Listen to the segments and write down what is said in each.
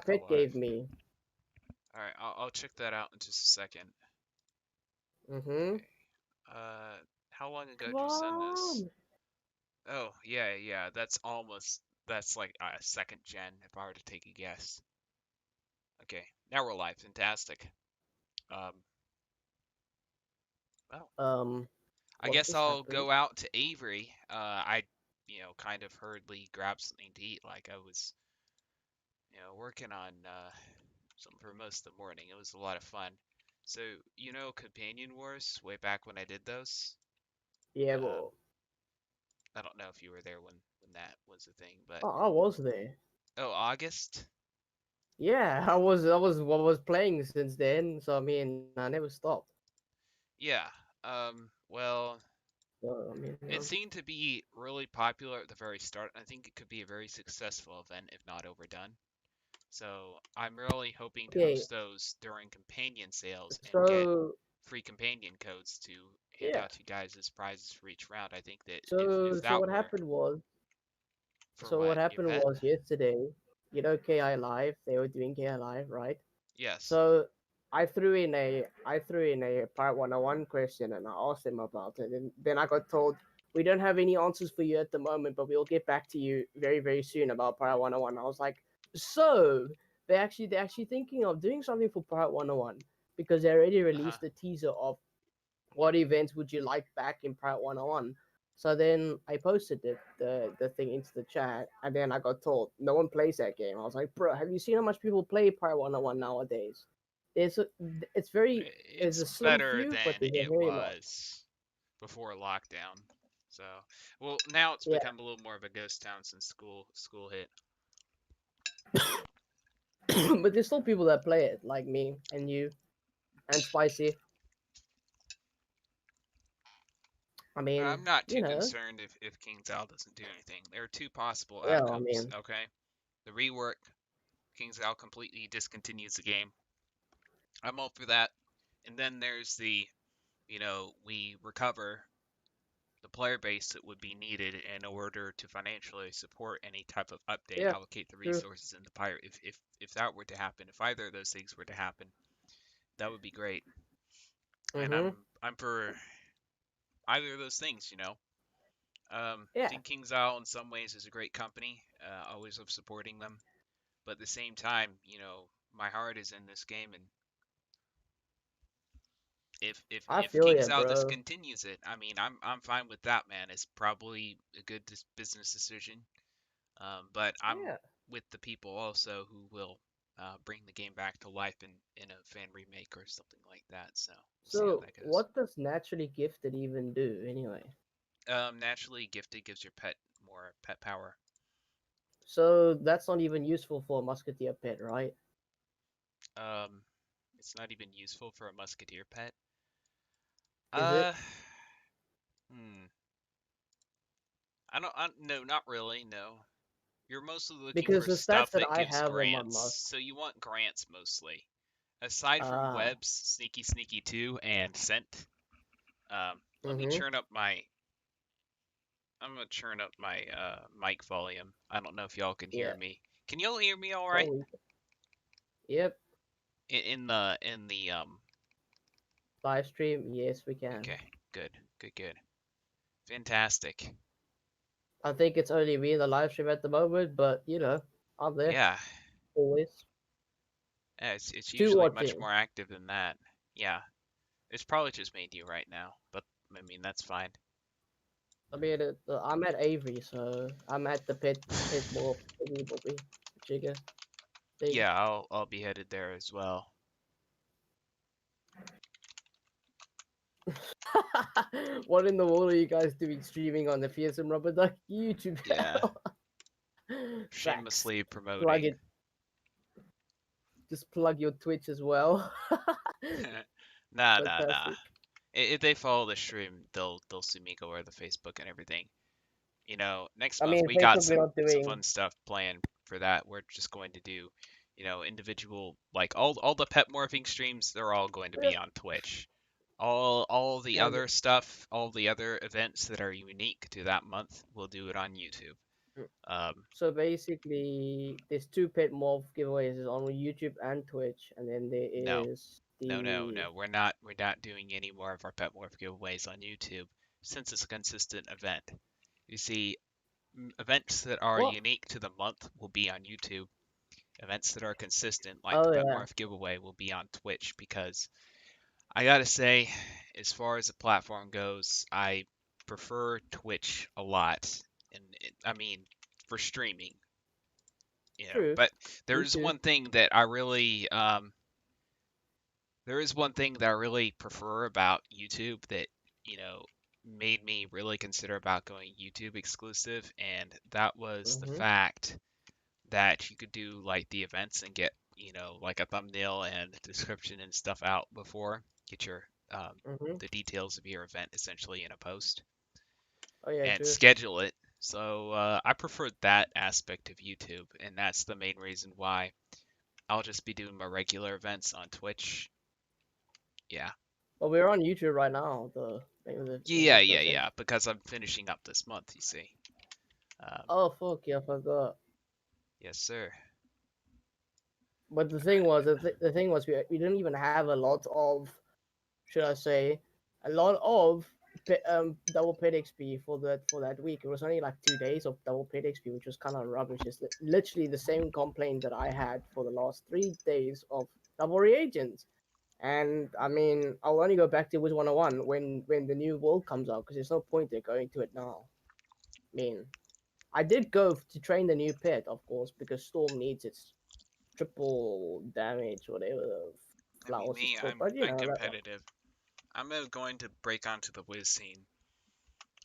pet alive. gave me. Alright, I'll check that out in just a second. Mm-hmm. Okay. How long ago Come did you send this? on. Oh, yeah, that's like a second gen if I were to take a guess. Okay, now we're live. Fantastic. Um, well, I What guess just I'll happened? go out to Avery. Kind of hurriedly grabbed something to eat. Like I was, working on something for most of the morning. It was a lot of fun. So, Companion Wars, way back when I did those. Yeah, Um, well, I don't know if you were there when that was a thing, but I was there. oh, August? Yeah, I was playing since then. So I mean, I never stopped. Yeah. Well, So I mean, it seemed to be really popular at the very start. I think it could be a very successful event if not overdone. So I'm really hoping to okay. host those during companion sales and get So free companion codes to hand yeah. out to you guys as prizes for each round. I think that if So that what were happened was. for So what what your happened pet? was yesterday. KI Live. They were doing KI Live, right? Yes. So I threw in a part 101 question and I asked them about it, and then I got told we don't have any answers for you at the moment, but we'll get back to you very very soon about part 101. I was like, so they're actually thinking of doing something for part 101 because they already Uh-huh. released a teaser of what events would you like back in part 101. So then I posted the thing into the chat, and then I got told no one plays that game. I was like, bro, have you seen how much people play part 101 nowadays? There's a, it's very There's It's a slim better few, but than there's a it very lot. was before lockdown. So, well, now it's Yeah, become a little more of a ghost town since school hit. but there's still people that play it, like me and you and Spicy. I mean, I'm not you too know, concerned if King's Isle doesn't do anything. There are two possible well, I outcomes, mean, okay? The rework, King's Isle completely discontinues the game. I'm all for that. And then there's we recover the player base that would be needed in order to financially support any type of update, yeah, allocate the true. resources in the pirate. If that were to happen, if either of those things were to happen, that would be great. And Mm-hmm. I'm for either of those things. I Yeah, think King's Isle in some ways is a great company. Always love supporting them, but at the same time, my heart is in this game, and I if feel King's you, Isle bro. discontinues it, I mean, I'm fine with that, man. It's probably a good business decision. But I'm Yeah. with the people also who will bring the game back to life in a fan remake or something like that. So we'll see how So that goes. what does naturally gifted even do anyway? Naturally, gifted gives your pet more pet power. So that's not even useful for a musketeer pet, right? Um, it's not even useful for a musketeer pet. Is it? Uh, hmm. No, not really. No, you're mostly looking Because for the stats stuff that that I gives have on my grants. musk. So you want grants mostly. Aside from Ah. webs, sneaky sneaky 2 and scent. Let me Mm-hmm. churn up my I'm gonna turn up my mic volume. I don't know if y'all can hear Yeah. me. Can y'all hear me all right? So yep. In the Live stream. Yes, we can. okay, good. Fantastic. I think it's only me in the live stream at the moment, but I'm there Yeah. always. It's Still usually much watching. more active than that. Yeah. It's probably just made you right now, but I mean that's fine. I mean, I'm at Avery, so I'm at the pit morph thingy bobby jigger thing. Yeah, I'll be headed there as well. What in the world are you guys doing streaming on the Fearsome Rubber Duck YouTube Yeah. channel? Facts. Shamelessly Plug promoting. it. Just plug your Twitch as well. Nah. Fantastic. If they follow the stream, they'll see me go over the Facebook and everything. Next I month mean, we got Facebook we're some not some doing. fun stuff planned for that. We're just going to do, individual like all the pet morphing streams. They're all going to be on Twitch. All the And other stuff, all the other events that are unique to that month, we'll do it on YouTube. So basically, there's two pet morph giveaways on YouTube and Twitch, and then there No, is no. We're not doing any more of our pet morph giveaways on YouTube since it's a consistent event. You see, events that are what? unique to the month will be on YouTube. Events that are consistent, like the Oh pet yeah, morph giveaway, will be on Twitch because I gotta say, as far as the platform goes, I prefer Twitch a lot. And I mean, for streaming, true. But Me there's too. one thing that I really, there is one thing that I really prefer about YouTube that, you know, made me really consider about going YouTube exclusive, and that was the Mhm. fact that you could do like the events and get, like a thumbnail and description and stuff out before, get your Mhm. the details of your event essentially in a post Oh yeah, and true. schedule it. So I prefer that aspect of YouTube, and that's the main reason why I'll just be doing my regular events on Twitch. Yeah. But we're on YouTube right now. The name of the Yeah, yeah, discussion. yeah, because I'm finishing up this month, you see. Um, Oh fuck yeah, I forgot. yes, sir. But the thing was, the thing was, we didn't even have a lot of, should I say, a lot of double pit XP for that week. It was only like 2 days of double pit XP, which was kind of rubbish. It's literally the same complaint that I had for the last 3 days of double reagents. And I mean, I'll only go back to Wiz 101 when the new world comes out because there's no point in going to it now. I mean, I did go to train the new pet, of course, because Storm needs its triple damage, whatever the I mean, flowers is me, called. I'm But you I'm know that one. competitive. I'm going to break onto the Wiz scene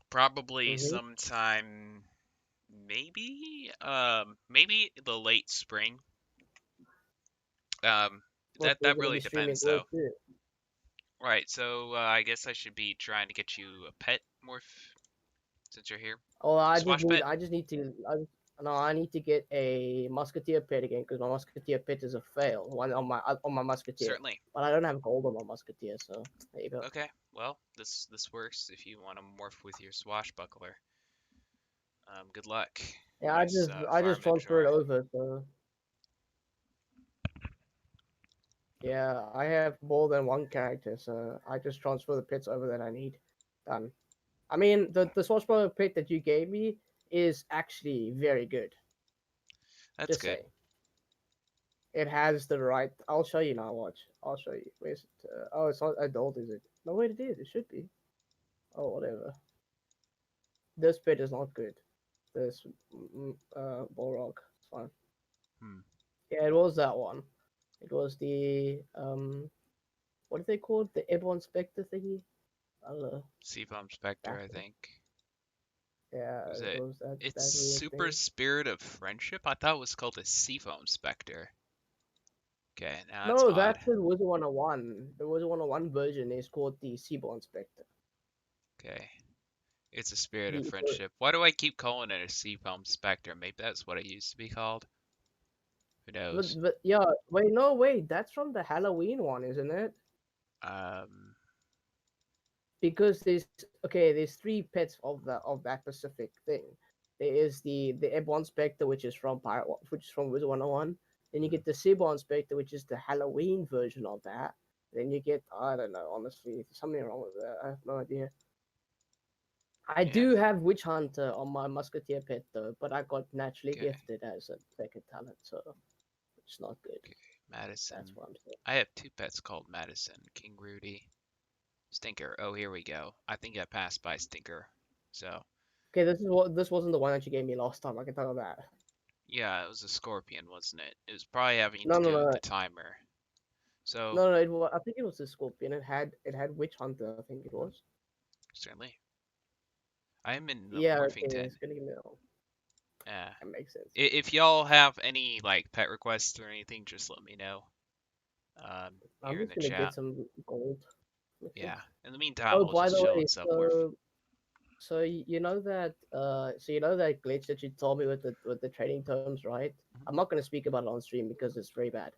probably Mm-hmm. sometime, maybe the late spring. Um, What that we're that gonna really be streaming depends World though. 2. Right, so I guess I should be trying to get you a pet morph since you're here. Oh, A swash pet? I just need to, no, I need to get a musketeer pet again because my musketeer pet is a fail. One on my musketeer, Certainly. but I don't have gold on my musketeer, so there you go. Okay, well, this works if you want to morph with your swashbuckler. Good luck. Yeah, Nice I just farming transferred char. over, so yeah, I have more than one character, so I just transfer the pets over that I need. Done. I mean, the swashbuckler pet that you gave me is actually very good. That's Just good. say it has the right. I'll show you now. Watch. I'll show you. Where's it? Oh, it's not adult, is it? No, wait, it is. It should be. Oh, whatever. This pet is not good. This Balrog. It's fine. Hmm. Yeah, it was that one. It was the what do they call it? The airborne spectre thingy. I don't know. Seafoam Spectre, That I one. think. Yeah, Was it it? was It's that weird Super thing. Spirit of Friendship? I thought it was called a Seafoam Spectre. Okay, now that's No, odd. that's the Wizard 101. The Wizard 101 version is called the Seaborn Spectre. Okay. It's a Spirit of The Friendship. Why do I keep calling it a Seafoam Spectre? Maybe that's what it used to be called. Who knows? but yeah, wait, no, wait, that's from the Halloween one, isn't it? Um, Because there's three pets of that specific thing. There is the Airborne Spectre, which is from which is from Wizard 101. Then you hmm, get the Seaborn Spectre, which is the Halloween version of that. Then you get, I don't know, honestly, there's something wrong with that. I have no idea. I yeah. do have Witch Hunter on my Musketeer pet though, but I got naturally Okay. gifted as a second talent, so it's not good. Okay. Madison. That's what I'm saying. I have two pets called Madison. King Rudy. Stinker. Oh, here we go. I think I passed by Stinker. So, Okay, this wasn't the one that you gave me last time. I can tell you that. yeah, it was a scorpion, wasn't it? It was probably having No, to no, do with no, the timer. So, no, no. I think it was the Scorpion. It had Witch Hunter. I think it was. certainly. I am in the Yeah, morphing okay. tent. It's gonna give me that. Yeah. That makes sense. If y'all have any like pet requests or anything, just let me know. I'm Here in just the gonna get chat. some gold. Okay. Yeah. In the meantime, Oh, we'll by just the chill way, and submorph. you know that glitch that you told me with the trading terms, right? Mhm. I'm not gonna speak about it on stream because it's very bad.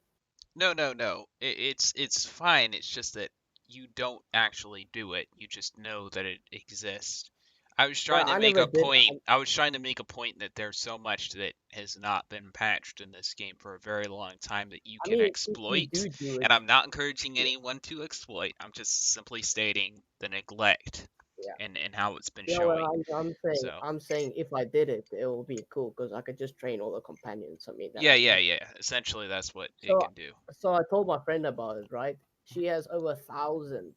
No, no, no. It's fine. It's just that you don't actually do it. You just know that it exists. I was Well, trying to I make never a did. point. I was trying to make a point that there's so much that has not been patched in this game for a very long time that you I can mean, if you exploit. do And it, I'm not encouraging yeah, anyone to exploit. I'm just simply stating the neglect yeah. and how it's been You know what showing. I'm saying? So I'm saying if I did it, it will be cool because I could just train all the companions. I mean, that yeah, I yeah, catch. yeah. Essentially, that's what it So, can do. so I told my friend about it. Right? She has over 1,000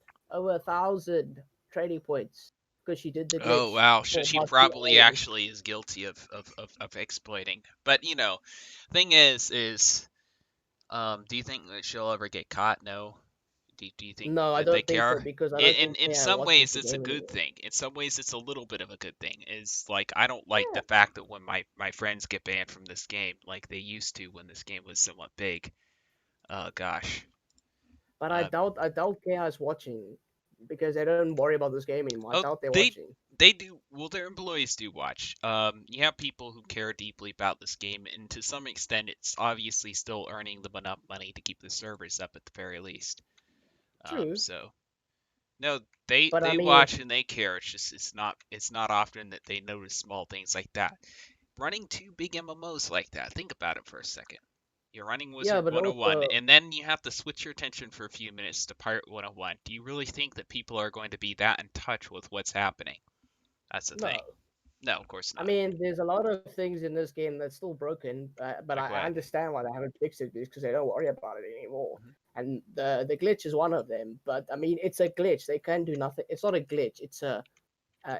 trading points because she did the Oh glitch wow, for she probably musketeer. actually is guilty of exploiting. But thing is, do you think that she'll ever get caught? No. Do you think No, I that they don't think so care? because I don't In think in AI some watches ways, the it's a game good anymore. thing. In some ways, it's a little bit of a good thing. Is like I don't like Yeah, the fact that when my friends get banned from this game, like they used to when this game was somewhat big. Gosh. but I Um, doubt I doubt AI is watching because they don't worry about this game anymore. I oh, doubt they're they watching. they do. Well, their employees do watch. You have people who care deeply about this game, and to some extent, it's obviously still earning them enough money to keep the servers up at the very least. True, So no, they but I they mean, watch and they care. It's just it's not often that they notice small things like that. Running two big MMOs like that. Think about it for a second. You're running yeah, Wizard but 101, also and then you have to switch your attention for a few minutes to Pirate 101. Do you really think that people are going to be that in touch with what's happening? That's the thing. no. No, of course I not. mean, there's a lot of things in this game that's still broken, but Like I what? understand why they haven't fixed it because they don't worry about it anymore. Mhm. And the glitch is one of them. But I mean, it's a glitch. They can do nothing. It's not a glitch. It's a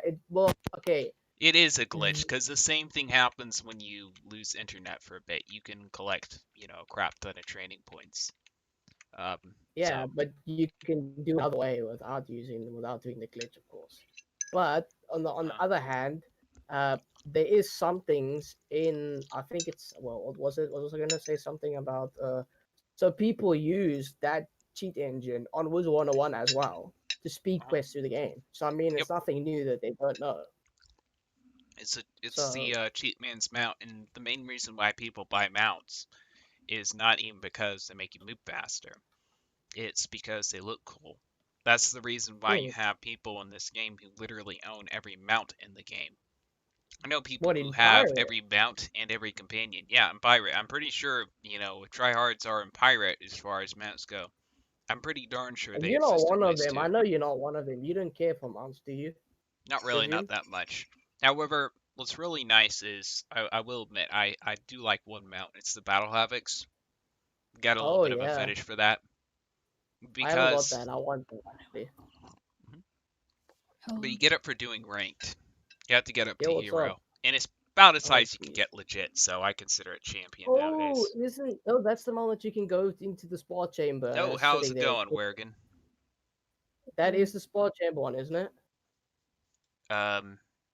it. Well, okay. It is a glitch because the same thing happens when you lose internet for a bit. You can collect, a crap ton of training points. Um, Yeah, so, but you can do it another way without doing the glitch, of course. But on the uh, other hand, there is some things in I think it's what was it? Was I gonna say something about so people use that cheat engine on Wizard 101 as well to speed uh, quests through the game. So I mean yep, it's nothing new that they don't know. it's the So cheat man's mount, and the main reason why people buy mounts is not even because they make you move faster. It's because they look cool. That's the reason why you mm, have people in this game who literally own every mount in the game. I know people what who in have pirate? every mount and every companion. Yeah, in Pirate. I'm pretty sure, tryhards are in Pirate as far as mounts go. I'm pretty darn sure And they you're not exist in one of Wiz them. I too. know you're not one of them. You don't care for mounts, do you? Not really, not Presume? that much. However, what's really nice is, I will admit, I do like one mount. It's the Battle Havocs. Got a little Oh bit of a yeah. fetish for that. I haven't got Because, that. I want that actually. Mhm. But you get it for doing ranked. You have to get up Yeah, to what's up? hero. And it's about as high Oh as you can jeez. get legit, so I consider it champion Oh, nowadays. isn't that's the moment you can go into the sport chamber and Oh, it's how's sitting it there. going, Wergen? That is the sport chamber one, isn't it?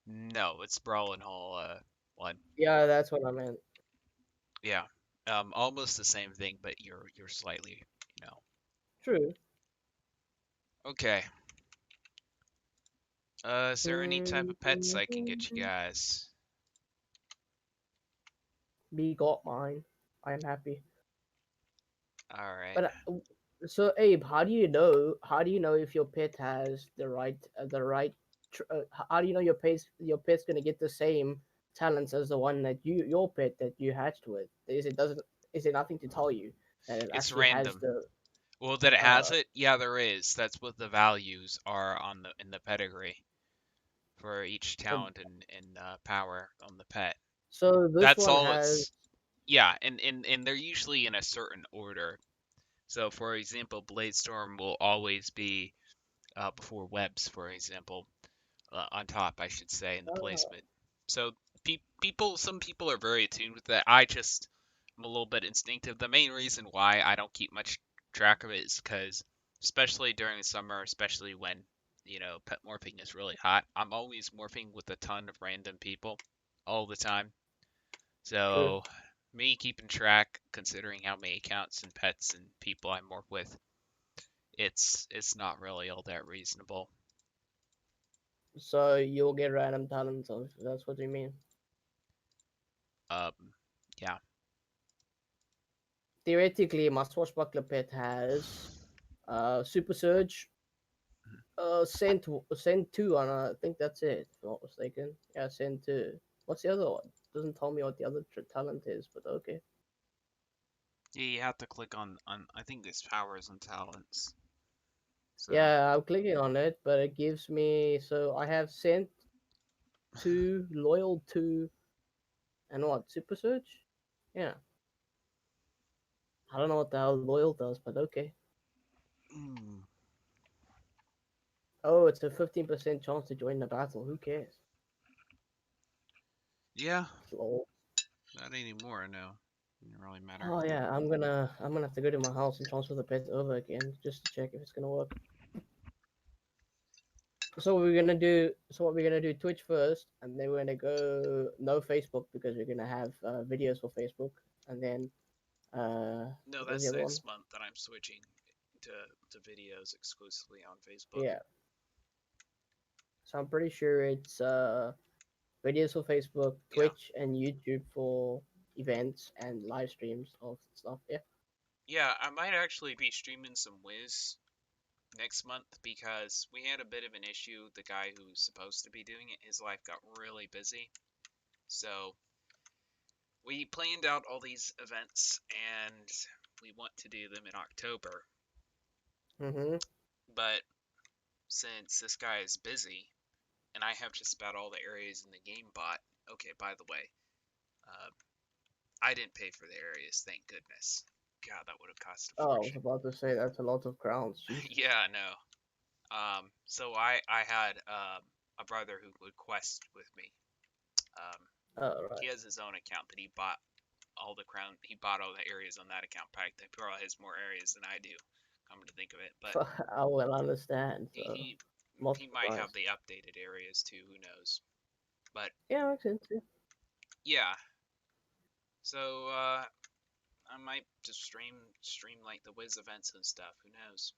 No, it's Brawlin' Hall, one. Yeah, that's what I meant. Yeah. Almost the same thing, but you're slightly, you know. True. Okay. Is there any type of pets I can get you guys? We got mine. I am happy. All right. But so Abe, how do you know? How do you know if your pet has the right? How do you know your pet's gonna get the same talents as the one that your pet that you hatched with? Is it nothing to tell you that it It's actually has random. the Well, that it uh? has it? Yeah, there is. That's what the values are on the in the pedigree for each So talent and power on the pet. so this That's one all has it's. Yeah, and they're usually in a certain order. So, for example, Bladestorm will always be before Webs, for example, on top, I should say, in the uh, placement. So, some people are very attuned with that. I just am a little bit instinctive. The main reason why I don't keep much track of it is because, especially during the summer, especially when pet morphing is really hot, I'm always morphing with a ton of random people all the time. true. So, me keeping track, considering how many accounts and pets and people I morph with, it's not really all that reasonable. So you'll get random talents. If that's what you mean. Um, yeah. Theoretically, my swashbuckler pet has super surge, Send two, and I think that's it. If I'm not mistaken. Yeah, send two. What's the other one? Doesn't tell me what the other talent is, but okay. Yeah, you have to click on I think it's powers and talents. So Yeah, I'm clicking on it, but it gives me so I have sent two, loyal two, and what super search? Yeah, I don't know what the hell loyal does, but okay. mm, Oh, it's a 15% chance to join the battle. Who cares? yeah, Lol. not anymore. No, doesn't really matter. Oh yeah, I'm gonna have to go to my house and transfer the pet over again just to check if it's gonna work. So what we're gonna do Twitch first, and then we're gonna go no Facebook because we're gonna have videos for Facebook, and then No, what was that's the other one? next month that I'm switching to to videos exclusively on Facebook. Yeah. So I'm pretty sure it's videos for Facebook, Yeah, Twitch, and YouTube for events and live streams of stuff. Yeah. yeah, I might actually be streaming some Wiz next month because we had a bit of an issue. The guy who's supposed to be doing it, his life got really busy. So we planned out all these events and we want to do them in October. Mhm. But since this guy is busy and I have just about all the areas in the game bought, okay, by the way, uh, I didn't pay for the areas, thank goodness. God, that would have cost a Oh, I was fortune. about to say that's a lot of crowns. Jesus. Yeah, no. So I had a brother who would quest with me. Um, Oh he has his own account, but he bought all the areas on that account pack. He probably has more areas than I do, come to think of it. But right. I will understand. he So he, not he might have surprised. the updated areas too. Who knows? But Yeah, makes sense. Yeah. yeah, so I might just stream like the Wiz events and stuff. Who knows?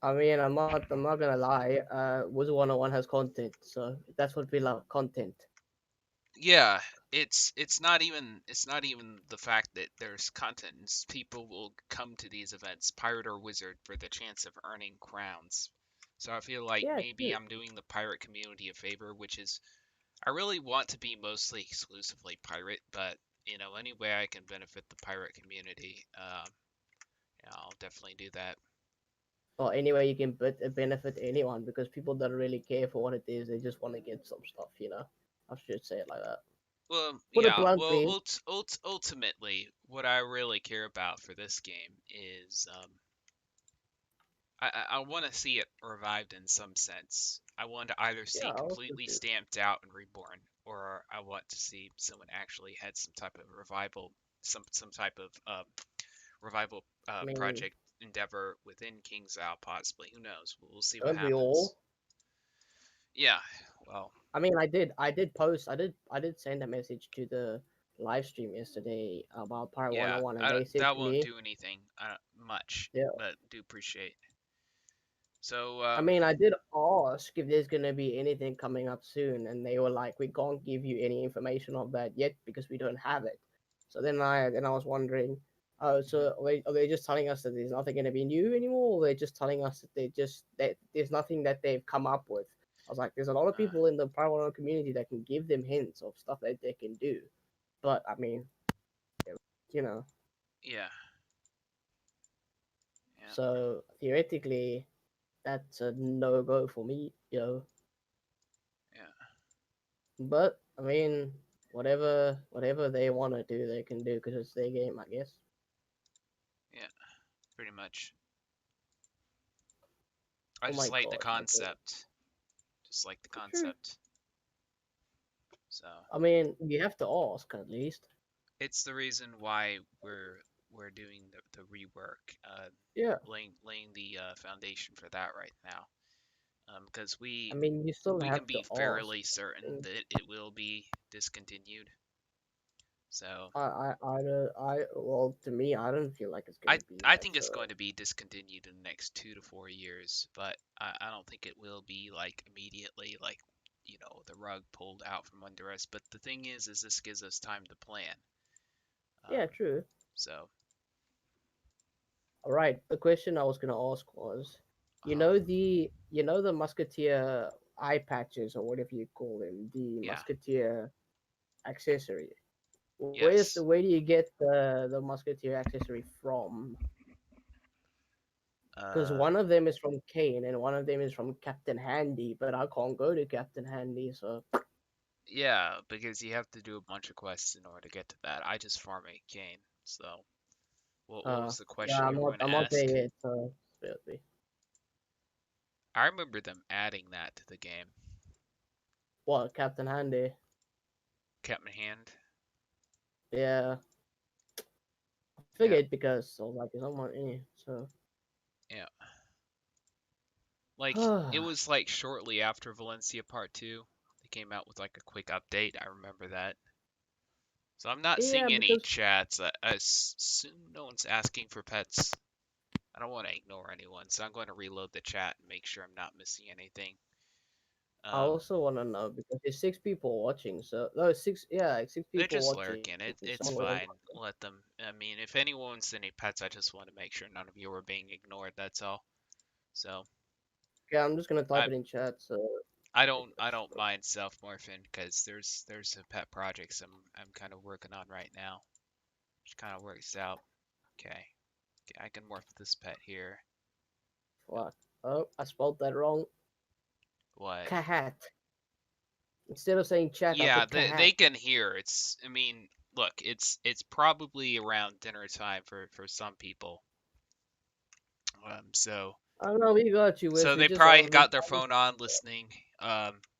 I mean, I'm not gonna lie. Wizard 101 has content, so that's what we love. Content. Yeah, it's not even the fact that there's content. It's people will come to these events, pirate or wizard, for the chance of earning crowns. So I feel like Yeah, maybe true. I'm doing the pirate community a favor, which is I really want to be mostly exclusively pirate, but any way I can benefit the pirate community, yeah, I'll definitely do that. Or anyway, you can benefit anyone because people don't really care for what it is. They just want to get some stuff. I should say it like that. Well, Put it yeah. Well, bluntly. ultimately, what I really care about for this game is I want to see it revived in some sense. I want to either Yeah, see I also completely do. stamped out and reborn, or I want to see someone actually had some type of revival, some type of revival I mean, project endeavor within King's Isle, possibly. Who knows? We'll see what don't we all? happens. Yeah. Well, I mean, I did send a message to the live stream yesterday about Part yeah. 101, and they said That to won't me, do anything much, yeah. but do appreciate. So I mean, I did ask if there's gonna be anything coming up soon, and they were like, "We can't give you any information of that yet because we don't have it." So then I was wondering, oh, mhm, so are they just telling us that there's nothing gonna be new anymore, or they're just telling us that that there's nothing that they've come up with? I was like, there's a lot of uh, people in the Paranormal community that can give them hints of stuff that they can do, but I mean, you know, yeah, yeah, so theoretically, that's a no go for me. yeah, But I mean, whatever they want to do, they can do because it's their game, I guess. yeah. Pretty much. I Oh just my like the god, my god. concept. Just like the True. concept. So I mean, you have to ask at least. it's the reason why we're doing the rework, Yeah. laying the foundation for that right now. Because I we mean, you still we can have to be ask. fairly certain And that it will be discontinued. So well, to me, I don't feel like it's I gonna be I that. think it's So going to be discontinued in the next 2 to 4 years, but I don't think it will be like immediately like the rug pulled out from under us. But the thing is this gives us time to plan. yeah, Um, true. so All right. The question I was gonna ask was, the musketeer eye patches or whatever you call them, the Yeah. musketeer accessory. Yes. Where do you get the musketeer accessory from? Because Uh, one of them is from Kane and one of them is from Captain Handy, but I can't go to Captain Handy, so yeah, because you have to do a bunch of quests in order to get to that. I just farm a cane. So, what was the yeah, question you were going to I'm not there ask? yet, so bear with me. I remember them adding that to the game. What, Captain Handy? Kept my hand. Yeah. I Yeah, figured because I was like, it's not any, so yeah. Like it was like shortly after Valencia Part 2. They came out with like a quick update. I remember that. So I'm not yeah, seeing any because chats. I assume no one's asking for pets. I don't want to ignore anyone, so I'm going to reload the chat and make sure I'm not missing anything. I Um, also want to know because there's 6 people watching, so no, six, yeah, like six they're people just watching. lurking. If It's someone wasn't fine. watching. Let them. I mean, if anyone's any pets, I just want to make sure none of you are being ignored. That's all. So Yeah, I'm just gonna type I it in chat. So I don't mind self morphing because there's some pet projects I'm kind of working on right now, which kind of works out. Okay. Okay, I can morph this pet here. fuck. Oh, I spelled that wrong. What? Kahat. Instead of saying chat, I Yeah, put they kahat. can hear. It's I mean, look, it's probably around dinner time for some people. So I don't know. We got you, so Wiz. We they just probably all. got their phone on listening.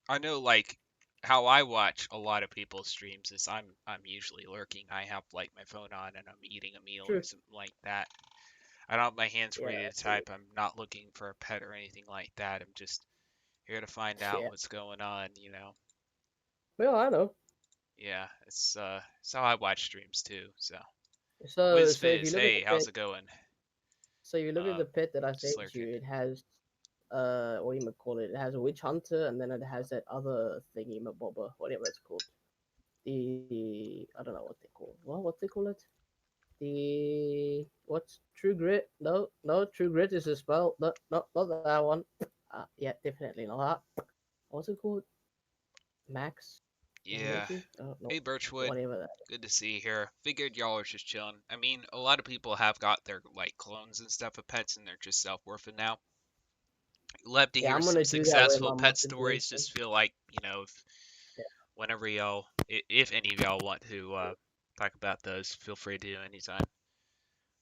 I know like how I watch a lot of people's streams is I'm usually lurking. I have like my phone on and I'm eating a meal or True. something like that. I don't have my hands Yeah. ready to type. I'm not looking for a pet or anything like that. I'm just here to find out Yeah. what's going on. Well, I know. Yeah, it's how I watch streams too. So So Whiz so if you Fizz, look at the hey, how's pet, it going? so you look at Um, the pet that I just sent you, lurking. it has what do you call it? It has a witch hunter, and then it has that other thingy, mabobber, whatever it's called. I don't know what they call. What they call it? The what's True Grit? No, no, True Grit is a spell. No, no, not that one. Yeah, definitely not that. What's it called? Max Yeah. energy? Oh no, Hey Birchwood, whatever that. good to see you here. Figured y'all are just chilling. I mean, a lot of people have got their like clones and stuff of pets, and they're just self-worthing now. Love to Yeah, hear I'm some gonna do that with successful my pet musketeer. stories. Just feel like if whenever y'all, if any of y'all want to talk about those, feel free to anytime.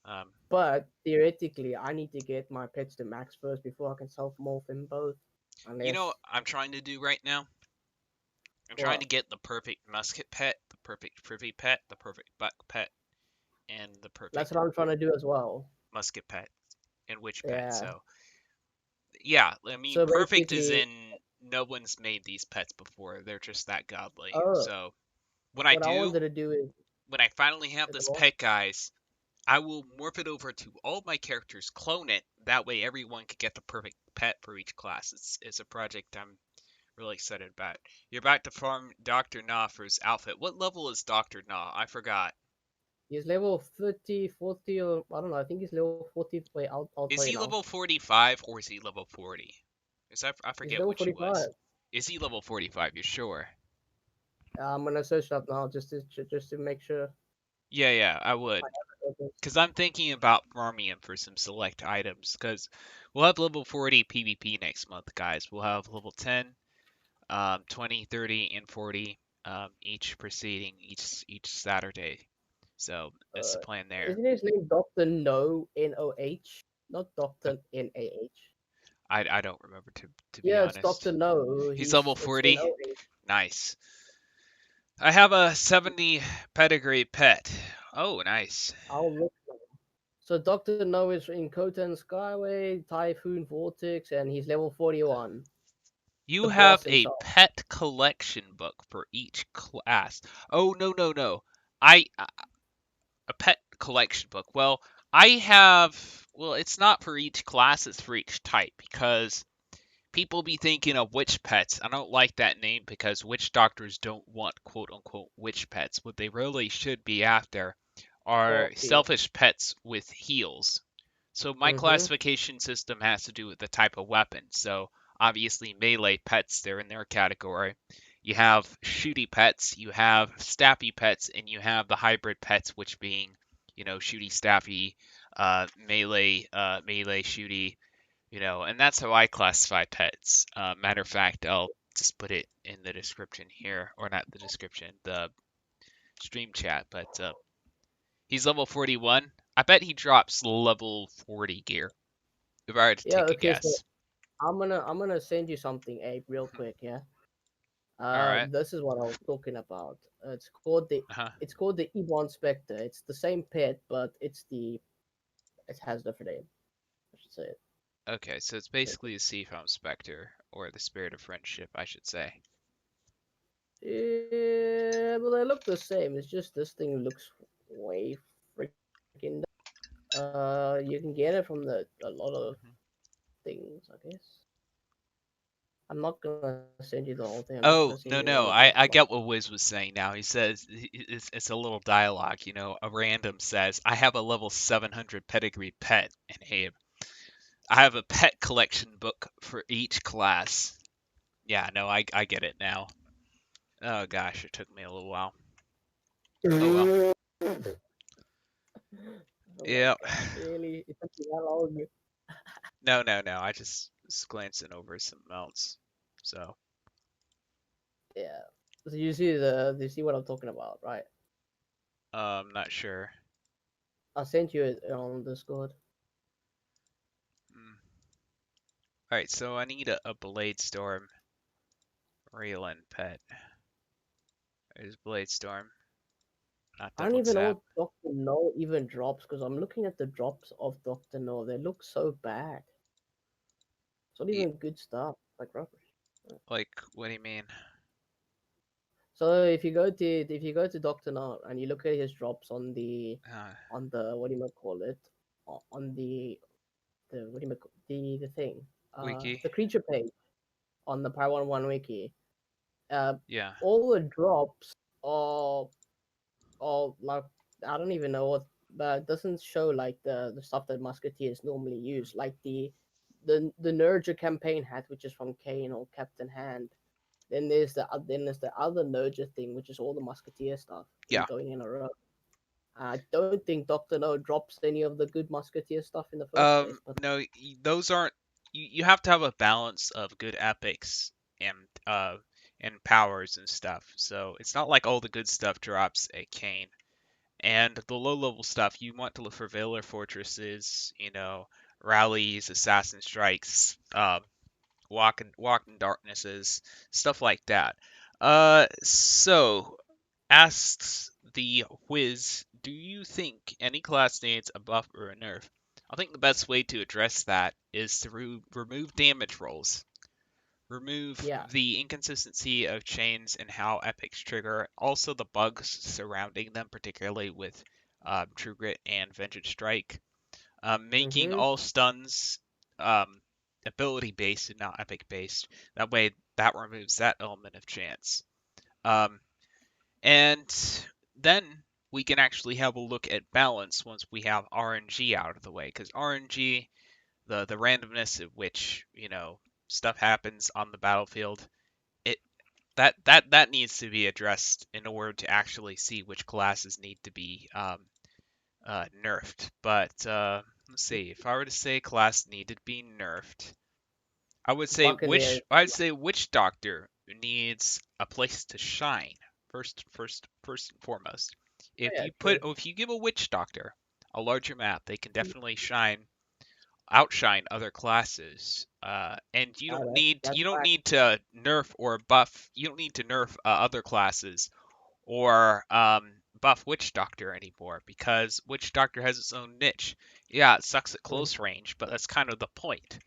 Um, But theoretically, I need to get my pets to max first before I can self morph them both. you know what Unless I'm trying to do right now? I'm trying what? to get the perfect musket pet, the perfect privy pet, the perfect buck pet, and the That's perfect what I'm trying to do as well. musket pet and witch pet. Yeah. So yeah, I mean So perfect is basically, in no one's made these pets before. They're just that godly. oh, So when I what I do, wanted to do is when I finally have this go pet, guys, I will morph it over to all my characters, clone it. That way, everyone can get the perfect pet for each class. It's a project I'm really excited about. You're about to farm Dr. Na for his outfit. What level is Dr. Na? I forgot. he's level 30, 40, or I don't know. I think he's level 40. Wait, I'll tell Is you he now. level 45 or is he level 40? Because I He's forget level which he 45. was. Is he level 45? You're sure? I'm gonna search it up now just to make sure. Yeah, yeah, I would. I have it open. Because I'm thinking about farming him for some select items. Because we'll have level 40 PvP next month, guys. We'll have level 10, 20, 30, and 40 each preceding each Saturday. So that's the Uh, plan there. isn't his name Doctor No Noh? Not Doctor Nah. I don't remember to be Yeah, it's honest. Doctor No. He's level It's 40. Noh. Nice. I have a 70 pedigree pet. Oh, nice. I'll look. So Doctor No is in Khotan Skyway, Typhoon Vortex, and he's level 41. You The have boss a himself. pet collection book for each class. Oh, no, no, no. I a pet collection book. Well, I have well, it's not for each class, it's for each type because people be thinking of witch pets. I don't like that name because witch doctors don't want quote unquote witch pets. What they really should be after are Morph heal. selfish pets with heals. So my classification system has to do with the type of weapon. So obviously melee pets, they're in their category. You have shooty pets, you have staffy pets, and you have the hybrid pets, which being, shooty staffy, melee shooty, and that's how I classify pets. Matter of fact, I'll just put it in the description here, or not the description, the stream chat. But he's level 41. I bet he drops level 40 gear. If I were to Yeah. take a Okay. So guess. I'm gonna send you something, Abe, real quick. Yeah. All right. This is what I was talking about. Uh-huh. It's called the Ebon Spectre. It's the same pet, but it has different name. I should say it. Okay, so it's Check basically a Seafoam Spectre, or the Spirit of Friendship, I should say. Yeah, well, they look the same. It's just this thing looks way freaking. You can get it from a lot of Mhm. things, I guess. I'm not gonna send you the whole thing. I'm just gonna Oh, send you no, all of no, like I get what Wiz was saying now. He says, it's a little dialogue, a random says, I have a level 700 pedigree pet, and Abe, I have a pet collection book for each class. Yeah, no, I get it now. Oh gosh, it took me a little while. Oh well. oh my Yeah. god, really? It took you that long? No, no, no. I just was glancing over something else. So, Yeah. So you see what I'm talking about, right? I'm not sure. I sent you it on Discord. Mm. All right, so I need a Blade Storm Raylan pet. There's Blade Storm, not I don't Double even know Tap. what Doctor No even drops because I'm looking at the drops of Doctor No. They look so bad. It's not Y- even good stuff. Like rubbish. Like, what do you mean? So if you go to Doctor No and you look at his drops Uh, on the what do you call it on the what do you the thing Wiki? the creature page on the Pirate101 wiki, uh Yeah. all the drops are like I don't even know what, but it doesn't show like the stuff that musketeers normally use, like the Nurture campaign hat, which is from Kane or Captain Hand. Then there's the other Nurture thing, which is all the musketeer stuff in Yeah. going in a row. I don't think Doctor No drops any of the good musketeer stuff in the first place, but No, those aren't. You have to have a balance of good epics and uh and powers and stuff. So it's not like all the good stuff drops at Kane. And the low level stuff, you want to look for Valor Fortresses, rallies, assassin strikes, walk in darknesses, stuff like that. So asks the Whiz, do you think any class needs a buff or a nerf? I think the best way to address that is to remove damage rolls. Remove yeah. the inconsistency of chains and how epics trigger, also the bugs surrounding them, particularly with True Grit and Vengeance Strike. Making Mm-hmm. all stuns ability based and not epic based. That way, that removes that element of chance. Um, and then we can actually have a look at balance once we have RNG out of the way, because RNG, the randomness at which stuff happens on the battlefield, it that needs to be addressed in order to actually see which classes need to be nerfed. But let's see. If I were to say class needed to be nerfed, Buccaneer. I'd say witchdoctor needs a place to shine first and foremost. Yeah, true. If you give a witchdoctor a larger map, they can definitely outshine other classes. And Yeah, that's you don't fact. need to nerf or buff. You don't need to nerf other classes or buff Witch Doctor anymore because Witch Doctor has its own niche. Yeah, it sucks at Mhm. close range, but that's kind of the point.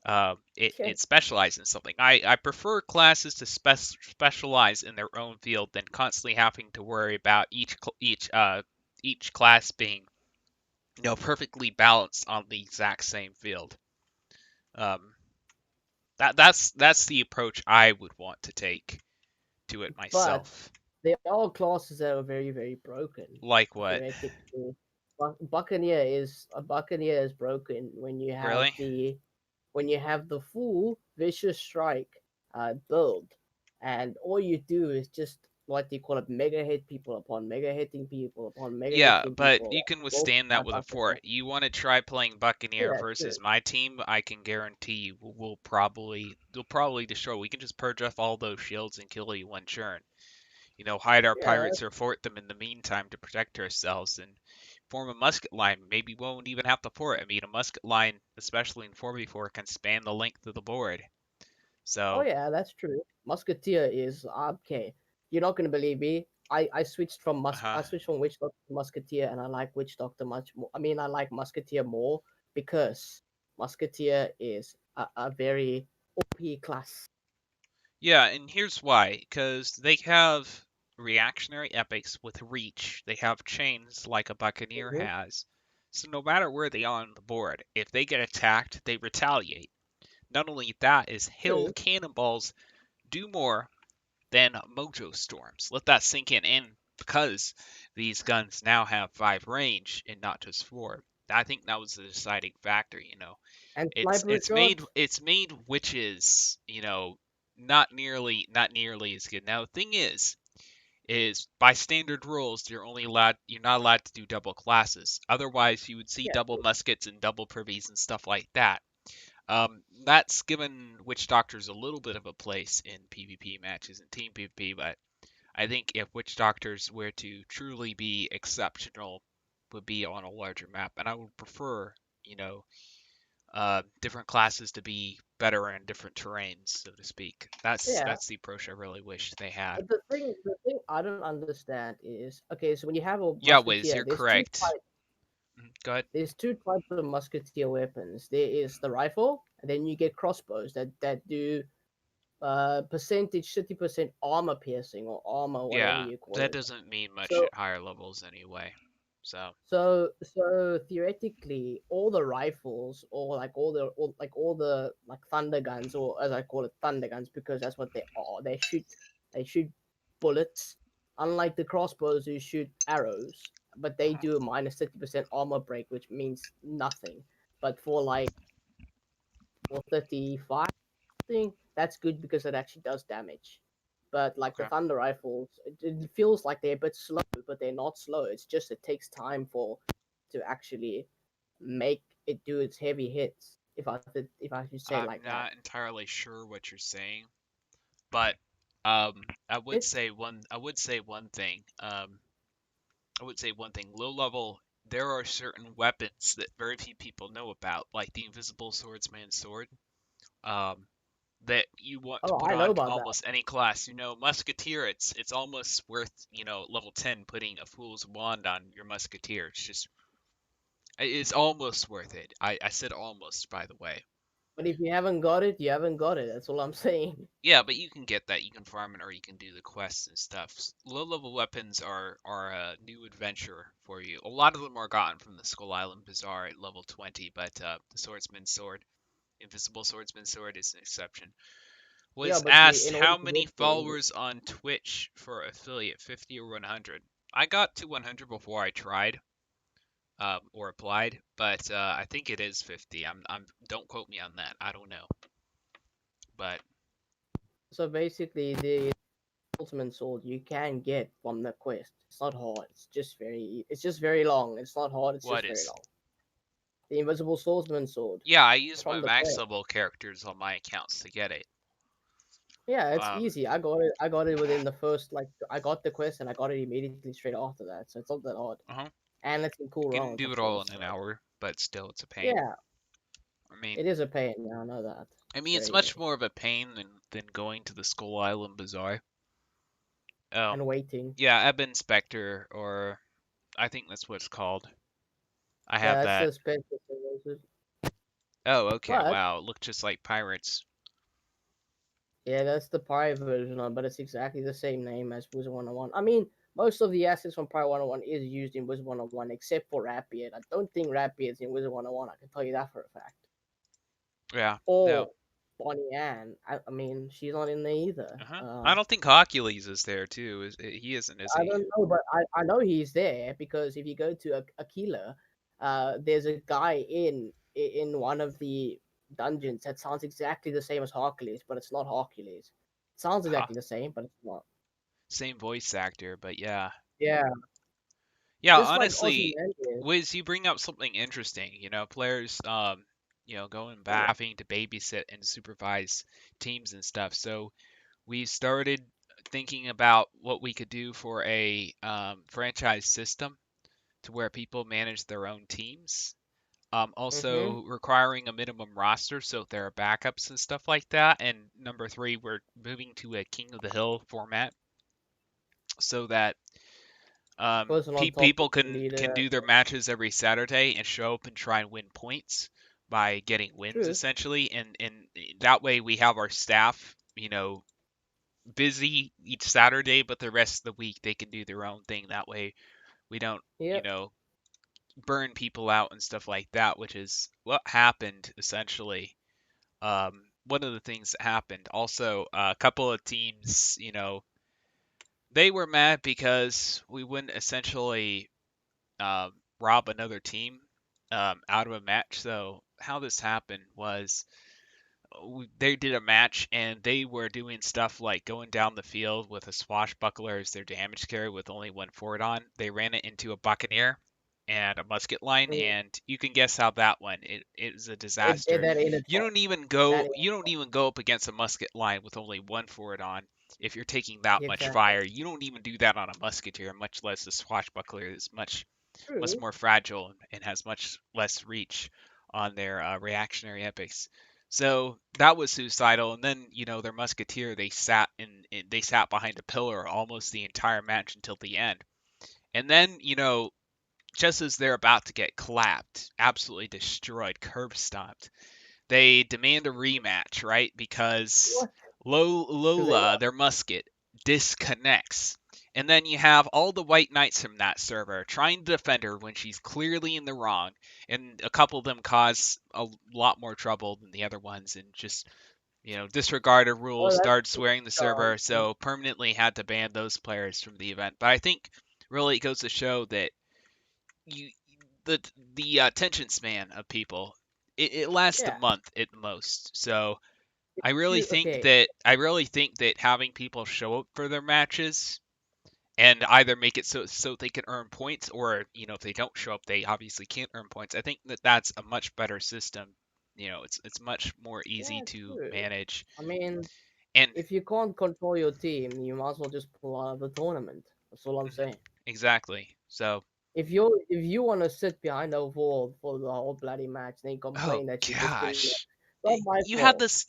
Yeah, It specializes in something. I prefer classes to specialize in their own field than constantly having to worry about each class being perfectly balanced on the exact same field. Um, that's the approach I would want to take to it but myself. there are classes that are very, very broken Like what? theoretically. Buccaneer is broken when you have Really? the full vicious strike build, and all you do is just what they call it, mega hit people upon mega hitting people upon mega Yeah, hitting but people. you can withstand Multiply that with a Buccaneer. fort. You want to try playing Buccaneer Yeah, true. versus my team? I can guarantee you we'll probably destroy. We can just purge off all those shields and kill you one turn. You know, hide our Yeah, pirates or fort them in the meantime to protect ourselves and form a musket line. Maybe we won't even have to fort. I mean, a musket line, especially in 4v4, can span the length of the board. oh So, yeah, that's true. Musketeer is okay. You're not gonna believe me. I uh-huh. switched from Witchdoctor to Musketeer, and I like Witchdoctor much more. I mean, I like Musketeer more because Musketeer is a very OP class. Yeah, and here's why. Because they have reactionary epics with reach. They have chains like a buccaneer Mhm. has. So no matter where they are on the board, if they get attacked, they retaliate. Not only that is hail True. cannonballs do more than mojo storms. Let that sink in. And because these guns now have 5 range and not just 4, I think that was the deciding factor, you know. And It's sniper it's made shots. it's made witches, you know, not nearly as good. Now the thing is by standard rules you're not allowed to do double classes. Otherwise you would see Yeah. double muskets and double privies and stuff like that. That's given witch doctors a little bit of a place in PvP matches and team PvP, but I think if witch doctors were to truly be exceptional, would be on a larger map, and I would prefer, you know, different classes to be better in different terrains, so to speak. Yeah. That's the approach I really wish they had. But the thing I don't understand is, okay, so when you have a Yeah, Wiz, musketeer, you're correct. Go ahead. there's two types of musketeer weapons. There is the rifle, and then you get crossbows that do percentage 50% armor piercing or armor, whatever Yeah, you call that it. doesn't mean much So at higher levels anyway. So, so theoretically, all the rifles, or like all the like thunder guns, or as I call it, thunder guns, because that's what they are. They shoot bullets. Unlike the crossbows, who shoot arrows, but they uh-huh. do a minus 30% armor break, which means nothing. But for like for 35, thing, that's good because it actually does damage. But like the Okay. thunder rifles, it feels like they're a bit slow, but they're not slow. It's just it takes time for to actually make it do its heavy hits. If I should say it I'm like that. not entirely sure what you're saying, but It I would say one thing. I would say one thing. Low level, there are certain weapons that very few people know about, like the invisible swordsman's sword. Um, that you want to oh put I know on about that. almost any class. You know, musketeer, it's almost worth, you know, level 10 putting a fool's wand on your musketeer. It's almost worth it. I said almost, by the way. But if you haven't got it, you haven't got it. That's all I'm saying. Yeah, but you can get that. You can farm it, or you can do the quests and stuff. Low level weapons are a new adventure for you. A lot of them are gotten from the Skull Island Bazaar at level 20, but the Swordsman's Sword, Invisible Swordsman's Sword, is an exception. Yeah, Was but you asked in order how to many get the followers on Twitch for affiliate, 50 or 100. I got to 100 before I tried or applied, but I think it is 50. Don't quote me on that. I don't know, but so basically the ultimate sword you can get from the quest. It's not hard. It's just very long. It's not hard. It's what just very is? long. The invisible swordsman sword Yeah, I used my from the max quest. level characters on my accounts to get it. Yeah, it's Um, easy. I got it within the first like I got the quest and I got it immediately straight after that. So it's not that hard. uh-huh. And it's in cool You can rounds, do of it all course. in an So hour, but still, it's a pain. yeah, I mean, it is a pain. Yeah, I know that. It's it's very much annoying. more of a pain than going to the Skull Island Bazaar. Oh, And waiting. yeah, Eben Spectre, or I think that's what it's called. I have Yeah, that's that. the special services. Oh, okay. But Wow, it looked just like pirates. yeah, that's the pirate version of it, but it's exactly the same name as Wizard 101. I mean, most of the assets from Pirate 101 is used in Wizard 101 except for Rapier. I don't think Rapier's in Wizard 101. I can tell you that for a fact. Yeah. Or No. Bonnie Ann. I mean, she's not in there either. I don't think Hercules is there too. He isn't, is I he? don't know, but I know he's there because if you go to Aquila, there's a guy in one of the dungeons that sounds exactly the same as Hercules, but it's not Hercules. It sounds Huh. exactly the same, but it's not. Same voice actor, but yeah. Yeah, Yeah, just like honestly, Ozymandias. Wiz, you bring up something interesting. Players, going back, having to babysit and supervise teams and stuff. So we started thinking about what we could do for a franchise system to where people manage their own teams. Mm-hmm. Also requiring a minimum roster, so there are backups and stuff like that. And number three, we're moving to a King of the Hill format so that Person on top people is the can leader. do their matches every Saturday and show up and try and win points by getting wins True. essentially, and that way we have our staff, busy each Saturday, but the rest of the week they can do their own thing. That way we don't, Yep. burn people out and stuff like that, which is what happened essentially. One of the things that happened. Also, a couple of teams, they were mad because we wouldn't essentially rob another team out of a match. So how this happened was they did a match and they were doing stuff like going down the field with a swashbuckler as their damage carry with only one forward on. They ran it into a buccaneer and a musket line, Mm. and you can guess how that went. It was a disaster. That ain't a You talk. don't even That go ain't you don't even go up against a musket line with only one forward on if you're taking that much exactly fire. You don't even do that on a musketeer, much less a swashbuckler is much true. more fragile and has much less reach on their reactionary epics. So that was suicidal. And then their musketeer they sat behind a pillar almost the entire match until the end. And then just as they're about to get clapped, absolutely destroyed, curb stomped, they demand a rematch, right? Because What? Because they Lola, lost. their musket, disconnects. And then you have all the white knights from that server trying to defend her when she's clearly in the wrong. And a couple of them cause a lot more trouble than the other ones and just, disregarded Oh, rules, that's started swearing the server, so permanently had to ban those players from the event. But I think really it goes to show that you the attention span of people it lasts a yeah. month at most. So Okay. I really think that having people show up for their matches and either make it so they can earn points, or if they don't show up they obviously can't earn points. I think that that's a much better system. It's much more easy Yeah, to true. manage. I mean, And if you can't control your team, you might as well just pull out of the tournament. That's all I'm mhm, saying. exactly. So If you want to sit behind a wall for the whole bloody match, then you oh complain that you just didn't. gosh. Not my You have fault. this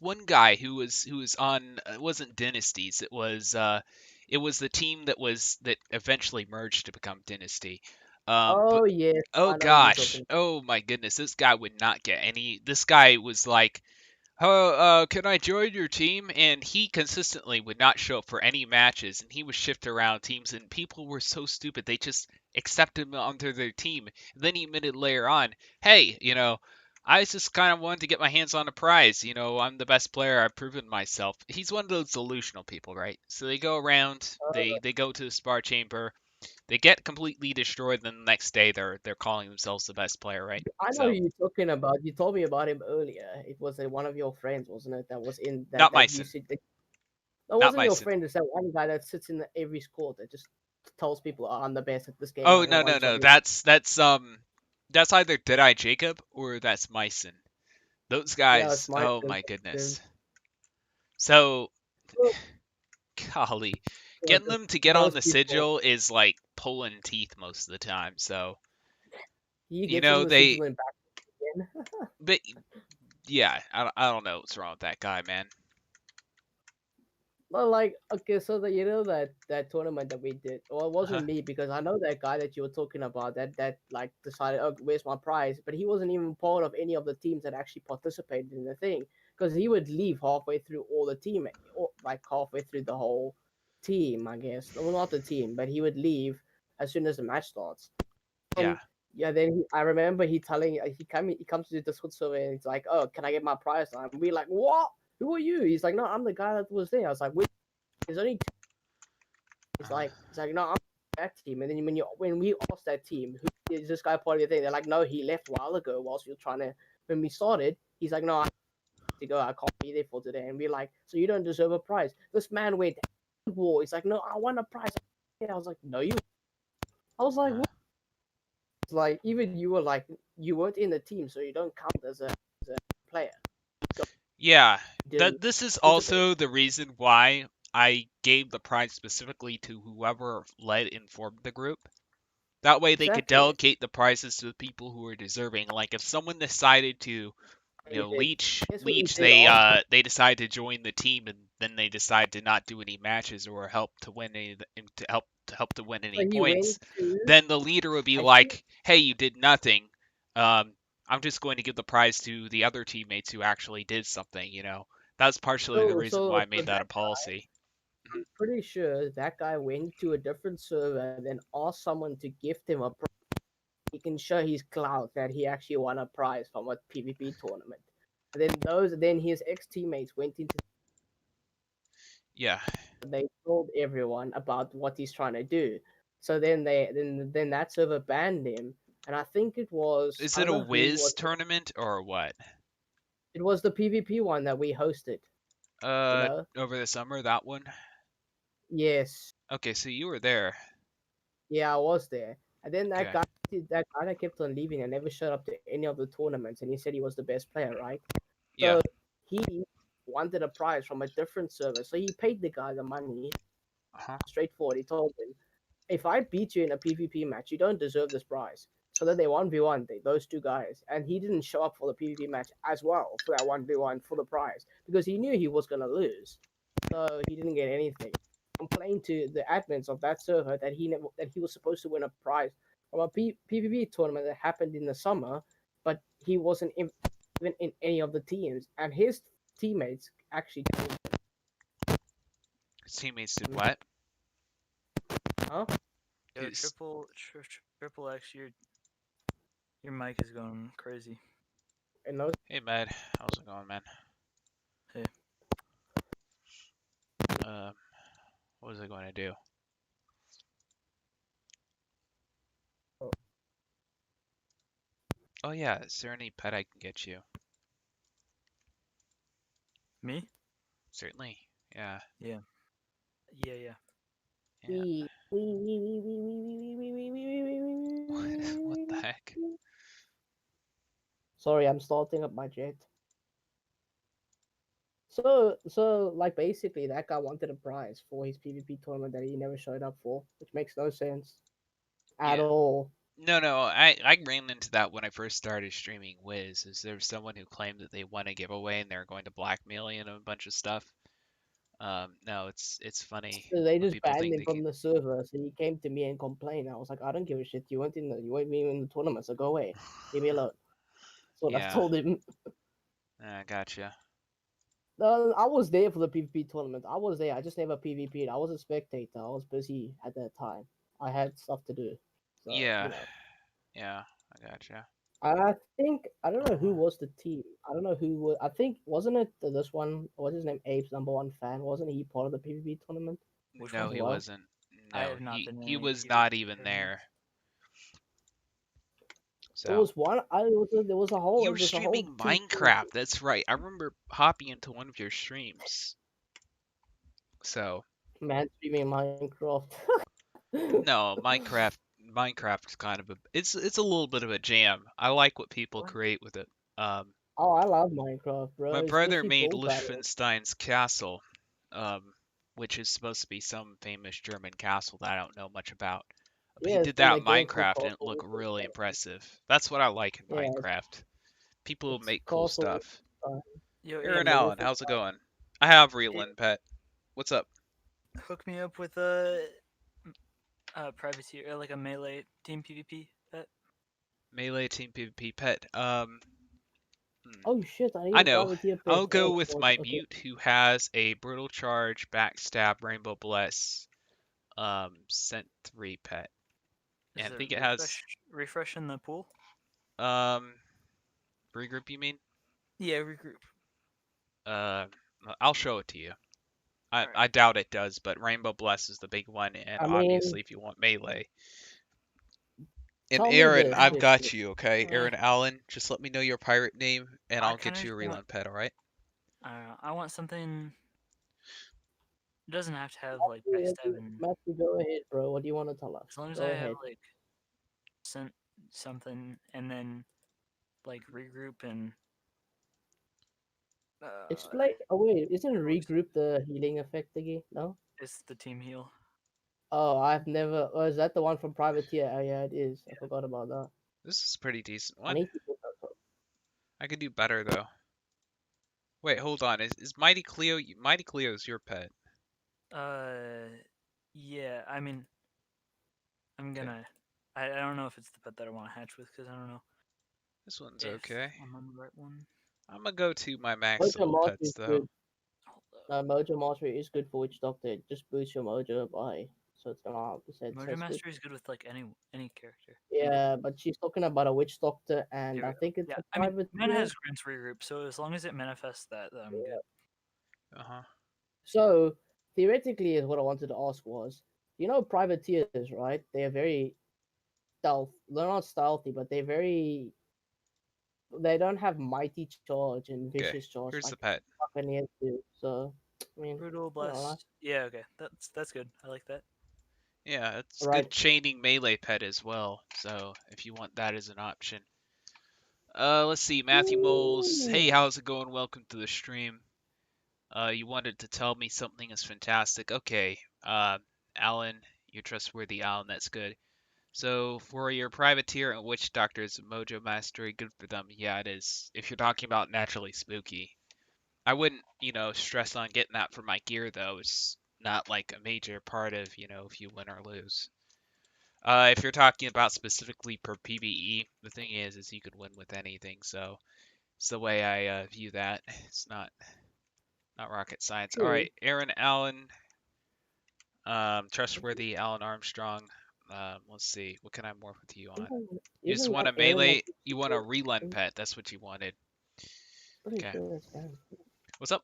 one guy who was on, it wasn't Dynasties, it was the team that eventually merged to become Dynasty. But Oh yes, oh I know who you're gosh, talking. oh my goodness, this guy would not get any. This guy was like, "Oh, can I join your team?" And he consistently would not show up for any matches, and he was shifted around teams, and people were so stupid they just accepted him onto their team. And then he admitted later on, "Hey, I just kind of wanted to get my hands on a prize. I'm the best player. I've proven myself." He's one of those delusional people, right? So they go around, they go to the spar chamber, they get completely destroyed, then the next day they're calling themselves the best player, right? I know who So you're talking about. You told me about him earlier. It was one of your friends, wasn't it? That was in not that you Myson, sit. That not wasn't your Myson. friend. It's that one guy that sits in every squad that just tells people, oh, "I'm the best at this game. Oh I got no one no shot." no. That's either Deadeye Jacob or that's Myson. Those Yeah, it's guys. my Oh turn. my goodness. So golly, getting them to get on Those the people. sigil is like pulling teeth most of the time. So He gets on the they. sigil and back again. But yeah, I don't know what's wrong with that guy, man. But like, okay, so that tournament that we did, well, it Uh-huh. wasn't me because I know that guy that you were talking about that like decided, oh, where's my prize? But he wasn't even part of any of the teams that actually participated in the thing because he would leave halfway through all the team, or like halfway through the whole team, I guess. Well, not the team, but he would leave as soon as the match starts. Yeah. Yeah, then I remember he comes to the Discord server and he's like, "Oh, can I get my prize?" And we're like, "What? Who are you?" He's like, "No, I'm the guy that was there." I was like, "Wait, there's only." He's like, "No, I'm that team." And then when we asked that team, "Who is this guy part of your thing?" They're like, "No, he left a while ago whilst we were trying to." When we started, he's like, "No, I have to go. I can't be there for today." And we're like, "So you don't deserve a prize?" This man went to war. He's like, "No, I want a prize." Yeah, I was like, "No, you." I was like, "What?" It's like even you were like you weren't in the team, so you don't count as a player. Yeah, Didn't this is participate. also the reason why I gave the prize specifically to whoever led and formed the group. That way they could Exactly. delegate the prizes to the people who are deserving. Like if someone decided to, He did. Guess what he leech, did after? they decide to join the team and then they decide to not do any matches or help to win any to win any So he went points. to. Then the leader would be I think like, "Hey, you did nothing. I'm just going to give the prize to the other teammates who actually did something." That's partially the so. reason why So I so made that a that policy. I'm pretty sure that guy went to a different server, then asked someone to gift him a prize. He can show his clout that he actually won a prize from a PvP tournament. And then his ex teammates went into. Yeah. They told everyone about what he's trying to do. So then that server banned him, and I think it was Is I it don't a know who whiz was tournament or what? it was the PvP one that we hosted. You know, Over the summer, that one? yes, Okay, so you were there. yeah, I was there, and then Okay. that guy that kept on leaving and never showed up to any of the tournaments, and he said he was the best player, right? Yeah. So he wanted a prize from a different server, so he paid the guy the money. Uh-huh. Straightforward. He told him, if I beat you in a PvP match, you don't deserve this prize. So then they 1v1, those two guys. And he didn't show up for the PvP match as well for that 1v1 for the prize because he knew he was going to lose. So he didn't get anything. Complained to the admins of that server that he was supposed to win a prize from a PvP tournament that happened in the summer, but he wasn't even in any of the teams. And his teammates actually told His teammates did him, what? huh? Yo, His triple X, your mic is going crazy. And those Hey Med, how's it going, man? Hey. What was I going to do? Oh yeah, is there any pet I can get you? Me? Certainly. Yeah. Yeah. Yeah. Yeah. Wee, wee, wee, wee, wee, wee, wee, wee, wee, wee, wee, What the wee. heck? Sorry, I'm starting up my jet. So like basically that guy wanted a prize for his PvP tournament that he never showed up for, which makes no sense at Yeah. all. No. I ran into that when I first started streaming Wiz. Is there was someone who claimed that they won a giveaway and they're going to blackmail you and a bunch of stuff. No, it's funny So they when just people banned think him they can. from the server. So he came to me and complained. I was like, I don't give a shit. You weren't even in the tournament, so go away. Leave me alone. That's what I Yeah. told him. Gotcha. No, I was there for the PvP tournament. I was there. I just never PvP'd. I was a spectator. I was busy at that time. I had stuff to do. So, Yeah. Yeah. I gotcha. I think I don't know who Uh, was the team. I don't know who was. I think wasn't it this one? What's his name? Abe's number one fan. Wasn't he part of the PvP tournament Which no, one? as he well? wasn't. I No, have not been in he any was not PvP even tournaments. there. There So was one. There was a whole. you It were was a whole streaming two. Minecraft. That's right. I remember hopping into one of your streams. So Man streaming Minecraft. no, Minecraft is kind of it's a little bit of a jam. I like what people What? create with it. Oh, I love Minecraft, My bro. brother Especially made bull battles. Liechtenstein's castle, which is supposed to be some famous German castle that I don't know much about. But he Yeah, it's did from that a in game called Minecraft and it Castle looked really Wolfenstein. impressive. That's what I like in Yeah, Minecraft. People who it's make cool Castle stuff. Wolfenstein. Yo, Aaron From the Aiden, Allen, how's it Wolfenstein. going? I have it, Reelin, pet. What's up? hook me up with a privateer, like a melee team PvP. Melee Team PvP pet. Oh shit! I need I a know. privateer pet. I'll Oh go my with god. my Okay. mute who has a brutal charge, backstab, rainbow bless, scent 3 pet. Yeah, Is I it think it has refresh in the pool? regroup. You mean? Yeah, regroup. I'll show it to you. I Alright. doubt it does, but Rainbow Bless is the big one, and I mean, obviously if you want melee. And tell me Aaron, this. I've And got you, okay? uh, Aaron Allen, just let me know your pirate name, and I I'll kind get of you a just want. relent pet, alright? I want something. It doesn't have to have like backstab and Matthew, go ahead, bro. What do you want to tell us? as long as Go I have ahead. like something and then like regroup and Explain. Oh wait, isn't regroup the healing effect thingy? No. it's the team heal. Oh, I've never. Oh, is that the one from Privateer? Oh yeah, it is. I forgot about that. This is a pretty decent I one. need to put that up. I could do better, though. Wait, hold on. Is Mighty Cleo... Mighty Cleo's your pet. Uh, yeah. I mean, I'm Okay. gonna. I don't know if it's the pet that I want to hatch with because I don't know This one's if okay. I'm on the right one. I'm gonna go to my Mojo maximal Mastery pets, is though. good. Hold Mojo Mastery is good for Witchdoctor. It just boosts your Mojo by so it's not up. percent. So Mojo it's good. Mastery is good with like any character. Yeah, but she's talking about a Witchdoctor, and There we I go. think it's Yeah, a I mean, mana Privateer. has grants regroup, so as long as it manifests that, then I'm good. Uh-huh. So theoretically, is what I wanted to ask was, privateers, right? They are very stealth. They're not stealthy, but they're very. They don't have mighty charge and Okay, vicious charge here's like the pet. buccaneers do. So, I mean, Brutal I don't know. blast. Yeah, okay, that's good. I like that. Yeah, it's a Right. good chaining melee pet as well, so if you want that as an option. Let's see, Matthew Moles. Hey, Ooh. how's it going? Welcome to the stream. You wanted to tell me something is fantastic. Okay, Alan, you're trustworthy, Alan. That's good. So for your privateer and witch doctors, Mojo Mastery, good for them. Yeah, it is. If you're talking about naturally spooky, I wouldn't, stress on getting that for my gear though. It's not like a major part of, if you win or lose. If you're talking about specifically per PBE, the thing is you could win with anything. So it's the way I view that. It's not rocket science. All True. right, Aaron Allen, trustworthy Alan Armstrong. Let's see, what can I morph with you on? You just Isn't want that a Aaron that melee? keeps You want a relent I'm pet? That's what you wanted. pretty Okay. sure it's Aaron. What's up?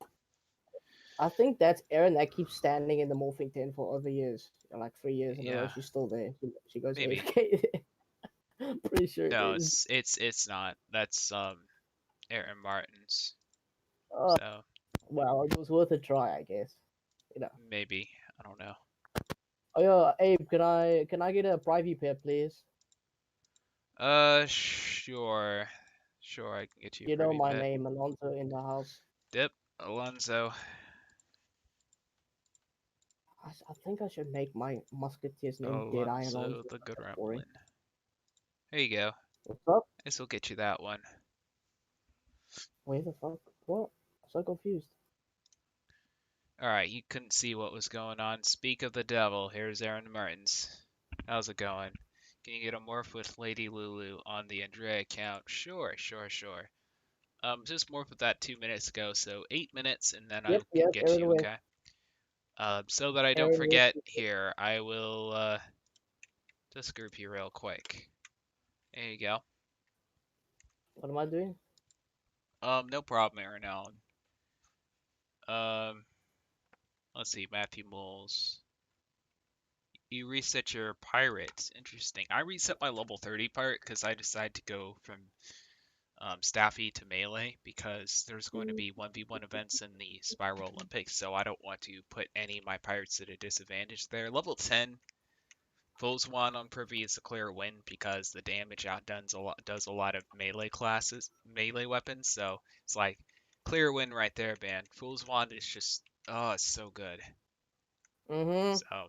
I think that's Aaron that keeps standing in the morphing tent for over years. Like 3 years in a row, Yeah, she's still there. She goes maybe. AFK. Pretty sure it No, is. it's not. That's Aaron Martin's. Oh, So well, it was worth a try, I guess. You know. maybe. I don't know. Oh yeah, Abe, can I get a private pair, please? Sure. Sure, I can get you a You know privy my pet. name, Alonso in the house. Dip, Alonso. I think I should make my musketeer's name Deadeye Alonso Alonso. the Boring. Gremlin. There you go. What's up? This will get you that one. Where the fuck? What? I'm so confused. Alright, you couldn't see what was going on. Speak of the devil, here's Aaron Martins. How's it going? Can you get a morph with Lady Lulu on the Andrea account? Sure. Just morph with that 2 minutes ago, so 8 minutes, and then I can Yep, get Aaron you, went. okay? So that I don't Aaron went. forget here, I will just group you real quick. There you go. What am I doing? No problem, Aaron Allen. Let's see, Matthew Moles. You reset your pirates. Interesting. I reset my level 30 pirate because I decided to go from Staffy to melee because there's going to be 1v1 events in the Spiral Olympics, so I don't want to put any of my pirates at a disadvantage there. Level 10, Foes 1 on Privy is a clear win because the damage outdoes does a lot of melee weapons, so it's like clear win right there, man. Fool's Wand is just, oh, it's so good. Mm-hmm. So,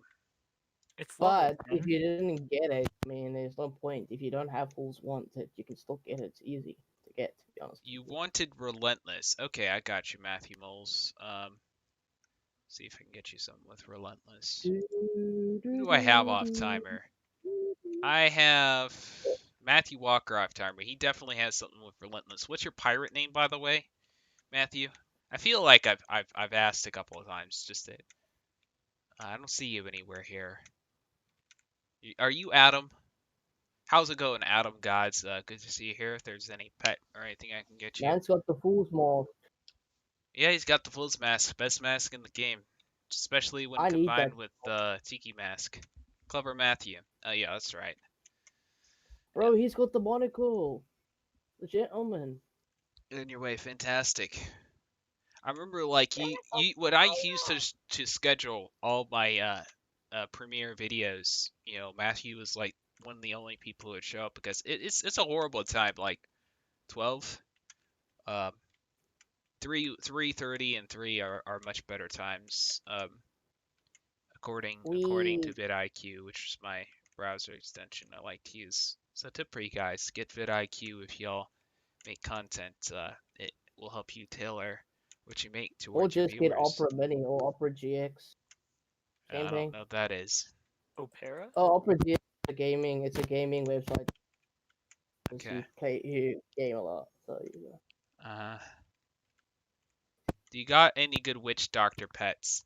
It's level But 10. if you didn't get it, I mean, there's no point. If you don't have Fool's Wanted, you can still get it. It's easy to get, to be honest. you wanted Relentless. Okay, I got you, Matthew Moles. See if I can get you something with Relentless. Who do I have off timer? I have Matthew Walker off timer. He definitely has something with Relentless. What's your pirate name, by the way, Matthew? I feel like I've asked a couple of times. Just that I don't see you anywhere here. Are you Adam? How's it going, Adam Gods? Good to see you here. If there's any pet or anything I can get you. Man's got the fool's morph. Yeah, he's got the Fool's Mask, best mask in the game, especially when I need combined that. with the Tiki Mask. Clever Matthew. Oh yeah, that's right. Bro, he's got the monocle. The gentleman. In your way, fantastic. I remember like what I used to schedule all my premiere videos. You know, Matthew was like one of the only people who would show up because it's a horrible time. Like 12, um, 3:30 and 3 are much better times. According to We vidIQ, which is my browser extension I like to use. So tip for you guys, get vidIQ if y'all make content. It will help you tailor what you make or towards your just get viewers. Opera Mini or Opera GX. Same I thing. don't know what that is. Opera? Oh, Opera GX is a gaming. It's a gaming website. Okay. You game a lot. So yeah. Uh, do you got any good witch doctor pets?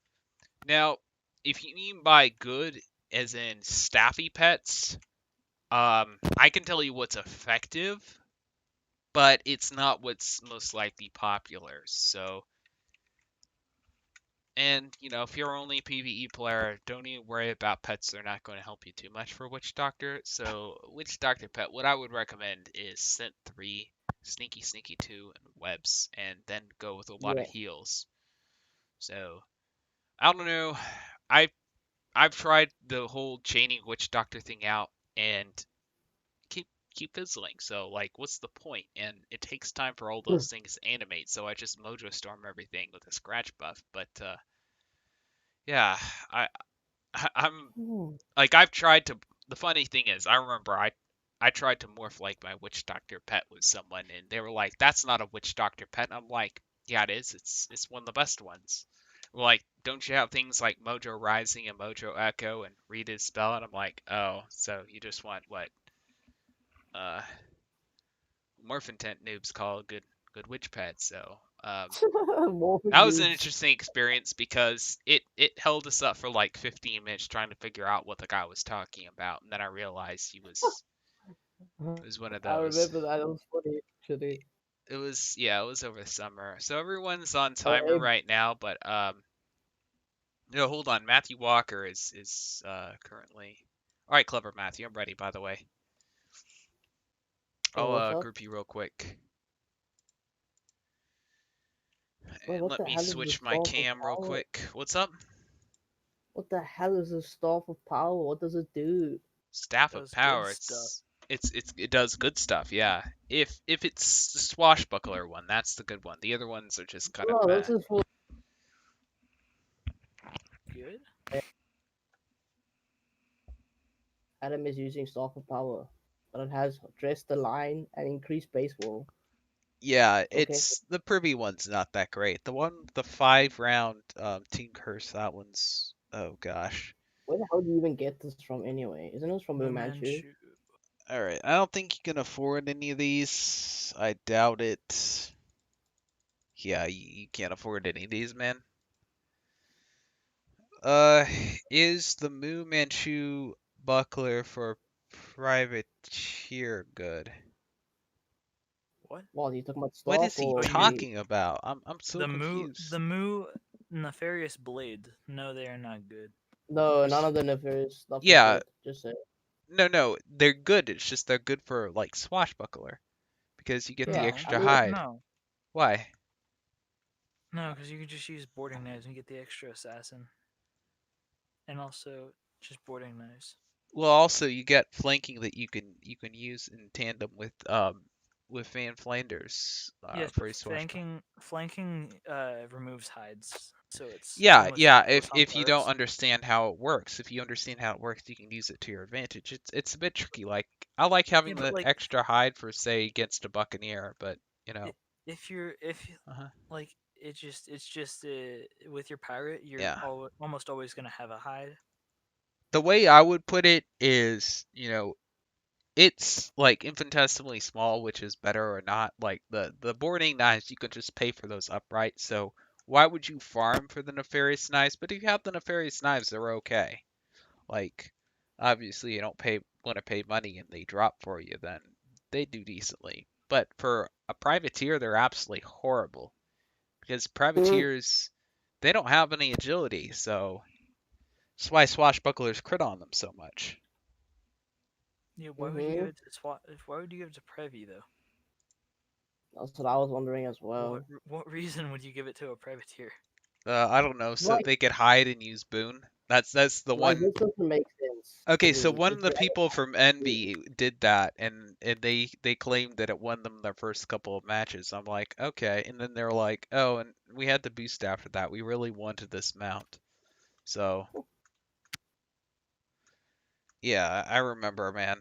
Now, if you mean by good as in staffy pets, I can tell you what's effective, but it's not what's most likely popular. So, and you know, if you're only a PvE player, don't even worry about pets. They're not going to help you too much for Witch Doctor. So, Witch Doctor pet, what I would recommend is Scent 3, Sneaky Sneaky 2, and Webs, and then go with a lot of Yeah. heals. So, I don't know. I I've tried the whole chaining Witch Doctor thing out, and keep fizzling. So like, what's the point? And it takes time for all those things to animate. So I just Mojo Storm everything with a scratch buff. But yeah, I I'm like I've tried to. The funny thing is, I remember I tried to morph like my Witch Doctor pet with someone, and they were like, "That's not a Witch Doctor pet." And I'm like, "Yeah, it is. It's one of the best ones." We're like, "Don't you have things like Mojo Rising and Mojo Echo and Read His Spell?" And I'm like, "Oh, so you just want what uh Morph Intent noobs call a good witch pet." So Morphing that was an noobs. interesting experience because it held us up for like 15 minutes trying to figure out what the guy was talking about, and then I realized he was one of I those. remember that. It was funny actually. It was, yeah, it was over the summer, so everyone's on Oh, timer hey, right now. But no, hold on, Matthew Walker is currently. All right, clever Matthew, I'm ready. By the way, I'll what's up? group you real quick. Bro, And what let the me hell is the switch my staff of cam real power? quick. What's up? What the hell is the staff of power? What does it do? Staff of Does good Power. stuff. It does good stuff. Yeah. If it's the swashbuckler one, that's the good one. The other ones are just kind of Bro, meh. this is for Good? Adam is using staff of power, but it has dress the line and increase base wall. Yeah, Okay, it's the privy one's not that great. The 5 round team curse, that one's, oh gosh. where the hell do you even get this from anyway? Isn't this from Fu Fu Manchu? Manchu. All right, I don't think you can afford any of these. I doubt it. Yeah, you can't afford any of these, man. Uh, is the Mu Manchu buckler for privateer good? What? Well, you talking about What staff is he Oh, or you mean talking about? I'm so confused. the Moo Nefarious Blade? No, they are not good. No, none of the nefarious stuff is Yeah, good. Just say. no, they're good. It's just they're good for like swashbuckler because you get the Yeah, No, I extra mean, hide. no, Why? no, because you can just use boarding knives and get the extra assassin, and also just boarding knives. Well, also you get flanking that you can use in tandem with Van Flanders Yes, for but his swashbuckler. flanking removes hides, so it's Yeah, almost yeah. useless on If you don't perks. understand how it works, if you understand how it works, you can use it to your advantage. It's a bit tricky. Like I like Yeah, having but the like extra hide for say against a buccaneer, but you i- know, if uh like it's just with your pirate, you're yeah. almost always gonna have a hide. The way I would put it is, it's like infinitesimally small, which is better or not. Like the boarding knives, you can just pay for those upright. So why would you farm for the nefarious knives? But if you have the nefarious knives, they're okay. Like obviously you don't want to pay money and they drop for you, then they do decently. But for a privateer, they're absolutely horrible because privateers they don't have any agility, so that's why swashbucklers crit on them so much. Yeah, why would you give it to SWAT? Why would you give it to Previ though? That's what I was wondering as well. What reason would you give it to a privateer? I don't know, so Like, they could hide and use boon. That's the like one. this doesn't make sense to Okay, so me. one If of the you're people from Envy did that, and they claimed that it won them their first couple of matches. I'm like, okay, and then they're like, oh, and we had the boost after that. We really wanted this mount, so yeah, I remember, man.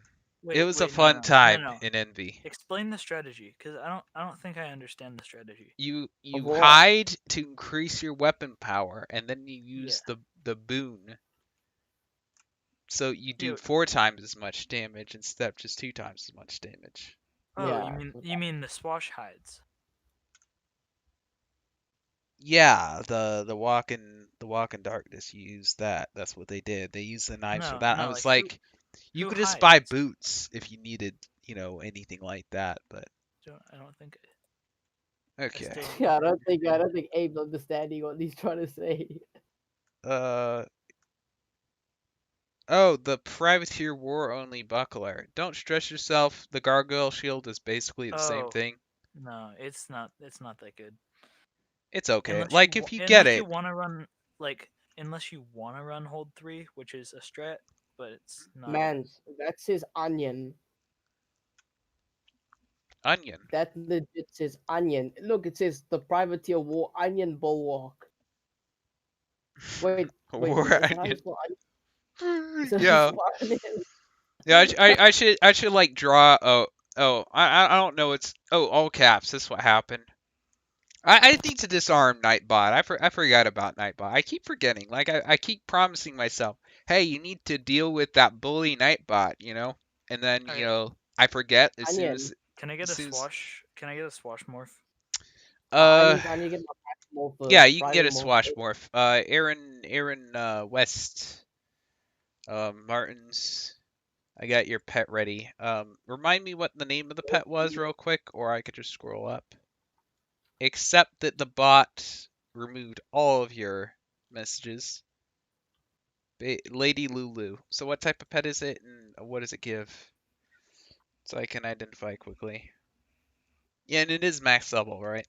It was a fun time no. in Envy. Explain the strategy, because I don't think I understand the strategy. You what? hide to increase your weapon power, and then you use the boon. So you do Yeah. 4 times as much damage instead of just 2 times as much damage. Oh, Yeah. you mean the swash hides? Yeah, the walk in darkness. You use that. That's what they did. They used the knives for No, that. I no, was like like, you who could just buy hides? boots if you needed, anything like that. But I don't think. okay. still Yeah, I don't understand. think Abe's understanding what he's trying to say. Uh oh, the privateer war only buckler. Don't stress yourself. The gargoyle shield is basically the same Oh thing. no, it's not. It's not that good. It's okay. Like if you get it. Want to run unless you want to run hold 3, which is a strat, but it's not. Man, that's his onion. Onion. That legit says onion. Look, it says the privateer war onion bulwark. Wait, War is that how you onion. spell onion? Is that how you Yeah. spell onion? Yeah, I should like draw. I don't know. It's all caps. That's what happened. I need to disarm Nightbot. I forgot about Nightbot. I keep forgetting. Like I keep promising myself, hey, you need to deal with that bully Nightbot, and then Alright. I forget Onion. Can I get as a soon as swash? Can I get a swash morph? uh I need to get my morph yeah, first. you can get a Primary morph. swash morph. Aaron West Martins. I got your pet ready. Remind me what the name of the pet was real quick, or I could just scroll up. Except that the bot removed all of your messages. Lady Lulu. So what type of pet is it, and what does it give? So I can identify quickly. Yeah, and it is max level, right?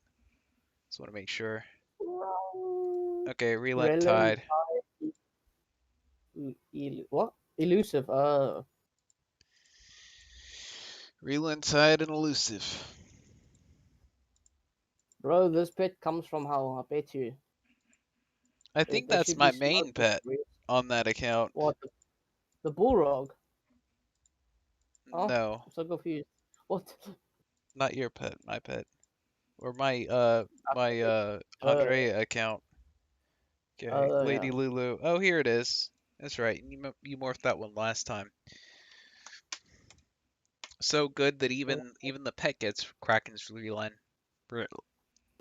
Just want to make sure. Okay, Relent Relent Tide. what? Elusive. Relent Tide and Elusive. Bro, this pet comes from how? I bet you. I think They that's should be my main smoking. pet on that account. What? The bullrog? Huh? No, I'm so confused. What? not your pet, my pet. Or my Uh, Andrea account. Okay, yeah. Lady Lulu. Oh, here it is. That's right. You morphed that one last time. So good that even the pet gets Kraken's relent.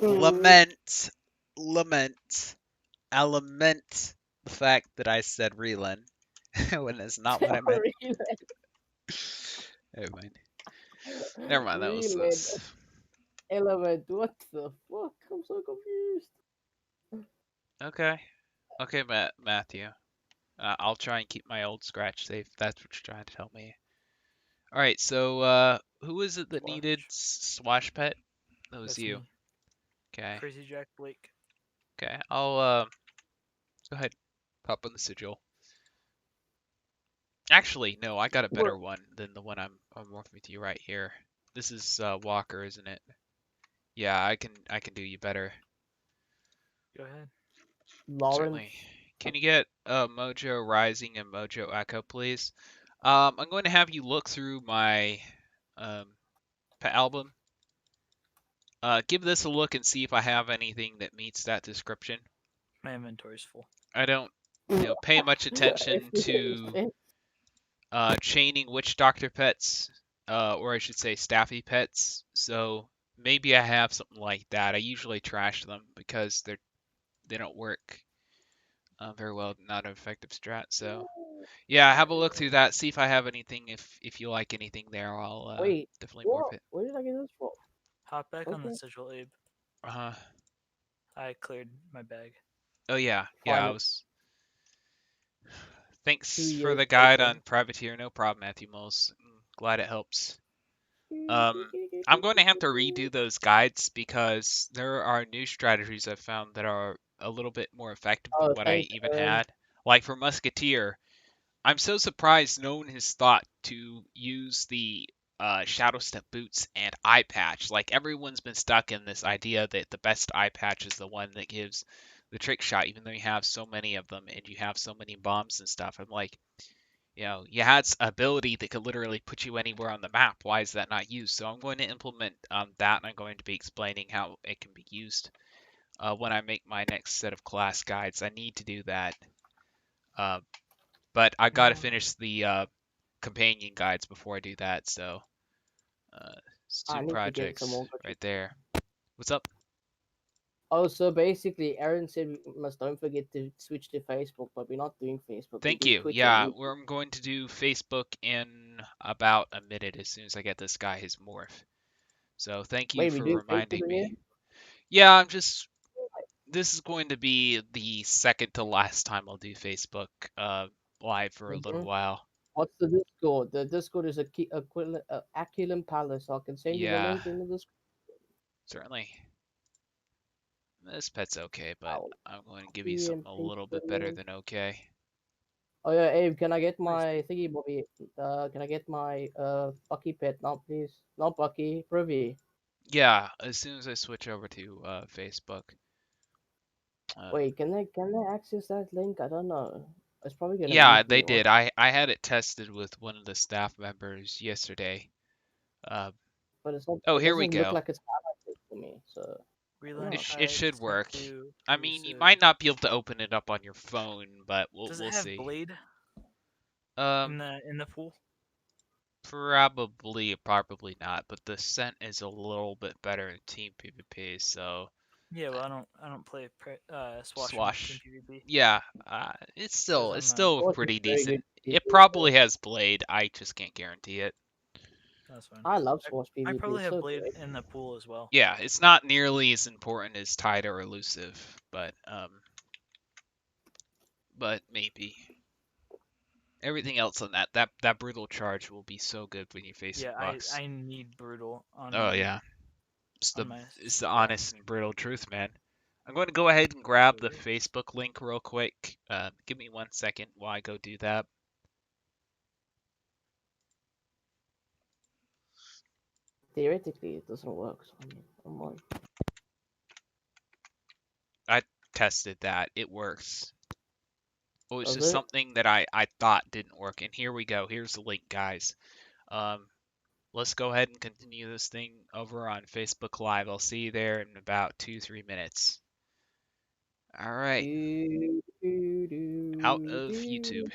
Lament, lament. I lament the fact that I said relent when it's not what I meant. Never mind. Never mind. That was Relent. this. Element. What the fuck? I'm so confused. Okay. Okay, Matthew. I'll try and keep my old scratch safe. That's what you're trying to tell me. All right. So, who is it that needed Swash Pet? That was That's you. me. Okay. Crazy Jack Blake. Okay. I'll go ahead. Pop on the sigil. Actually, no. I got a better one than the one I'm working with you right here. This is Walker, isn't it? Yeah, I can do you better. Go ahead. Lawrence. Certainly. Can you get Mojo Rising and Mojo Echo, please? I'm going to have you look through my pet album. Give this a look and see if I have anything that meets that description. My inventory's full. I don't, pay much attention to chaining witchdoctor pets, or I should say staffy pets. So maybe I have something like that. I usually trash them because they don't work very well, not an effective strat. So Yeah, have a look through that. See if I have anything. If you like anything there, I'll Wait, definitely morph what? it. Where did I get this from? Hop back on the Okay, sigil, Abe. Uh-huh. I cleared my bag. Oh yeah, yeah. I fine. was. 2 Thanks for years the guide later. on privateer. No problem, Matthew Moles. Glad it helps. I'm going to have to redo those guides because there are new strategies I've found that are a little bit more effective than Oh, what I thanks, even Aaron. had. Like for musketeer, I'm so surprised no one has thought to use the shadow step boots and eye patch. Like everyone's been stuck in this idea that the best eye patch is the one that gives the trick shot, even though you have so many of them and you have so many bombs and stuff. I'm like, you had ability that could literally put you anywhere on the map. Why is that not used? So I'm going to implement that, and I'm going to be explaining how it can be used when I make my next set of class guides. I need to do that, uh, but I got to No. finish the companion guides before I do that. So it's I two need to get some projects more coaches. right there. What's up? Oh, so basically, Aaron said we must don't forget to switch to Facebook, but we're not doing Facebook. We Thank do you. Twitch and Yeah, YouTube. I'm going to do Facebook in about a minute as soon as I get this guy his morph. So thank you Wait, we for do Facebook reminding again? me. Yeah, this is going to be the second to last time I'll do Facebook live for a little Mm-hmm. while. What's the Discord? The Discord is Aquilian Palace. So I can send you the Yeah, link in the Discord. certainly. This pet's okay, but Oh, I'm going to give you something a PMP little bit better link. than okay. Oh yeah, Abe, can I get Please. my thingy bobby? Can I get my Bucky pet now, please? Not Bucky, Privy. Yeah, as soon as I switch over to Facebook. Wait, can they access that link? I don't know. It's probably gonna Yeah, mute they me. What? did. I had it tested with one of the staff members yesterday. Uh, But it's not. oh, It here we doesn't look go. like it's highlighted for me. So I don't Relink know. It type should sent work. to I mean, you elusive. might not be able to open it up on your phone, but Does it we'll have see. blade Um, in the pool? probably not, but the scent is a little bit better in team PvP, so Yeah, well, I don't play Swash in Team Swash. PvP Yeah, because it's I'm a. still What is pretty very decent. good It PvP. probably has Blade. I just can't guarantee it. That's fine. I love Swash I PvP. probably It's have so blade good. in the pool as well. Yeah, it's not nearly as important as Tide or Elusive, but maybe. Everything else on that brutal charge will be so good when you're facing Yeah, bucks. I need brutal Oh yeah, on my it's the yeah. honest and brutal truth, man. I'm going to go ahead and grab the Favorite. Facebook link real quick. Give me 1 second while I go do that. Theoretically, it doesn't work. So I mean, I'm like, I tested that. It works. It was does just it? something that I thought didn't work. And here we go. Here's the link, guys. Um, let's go ahead and continue this thing over on Facebook Live. I'll see you there in about 2-3 minutes. All right. Do, do, Out do, of do. YouTube.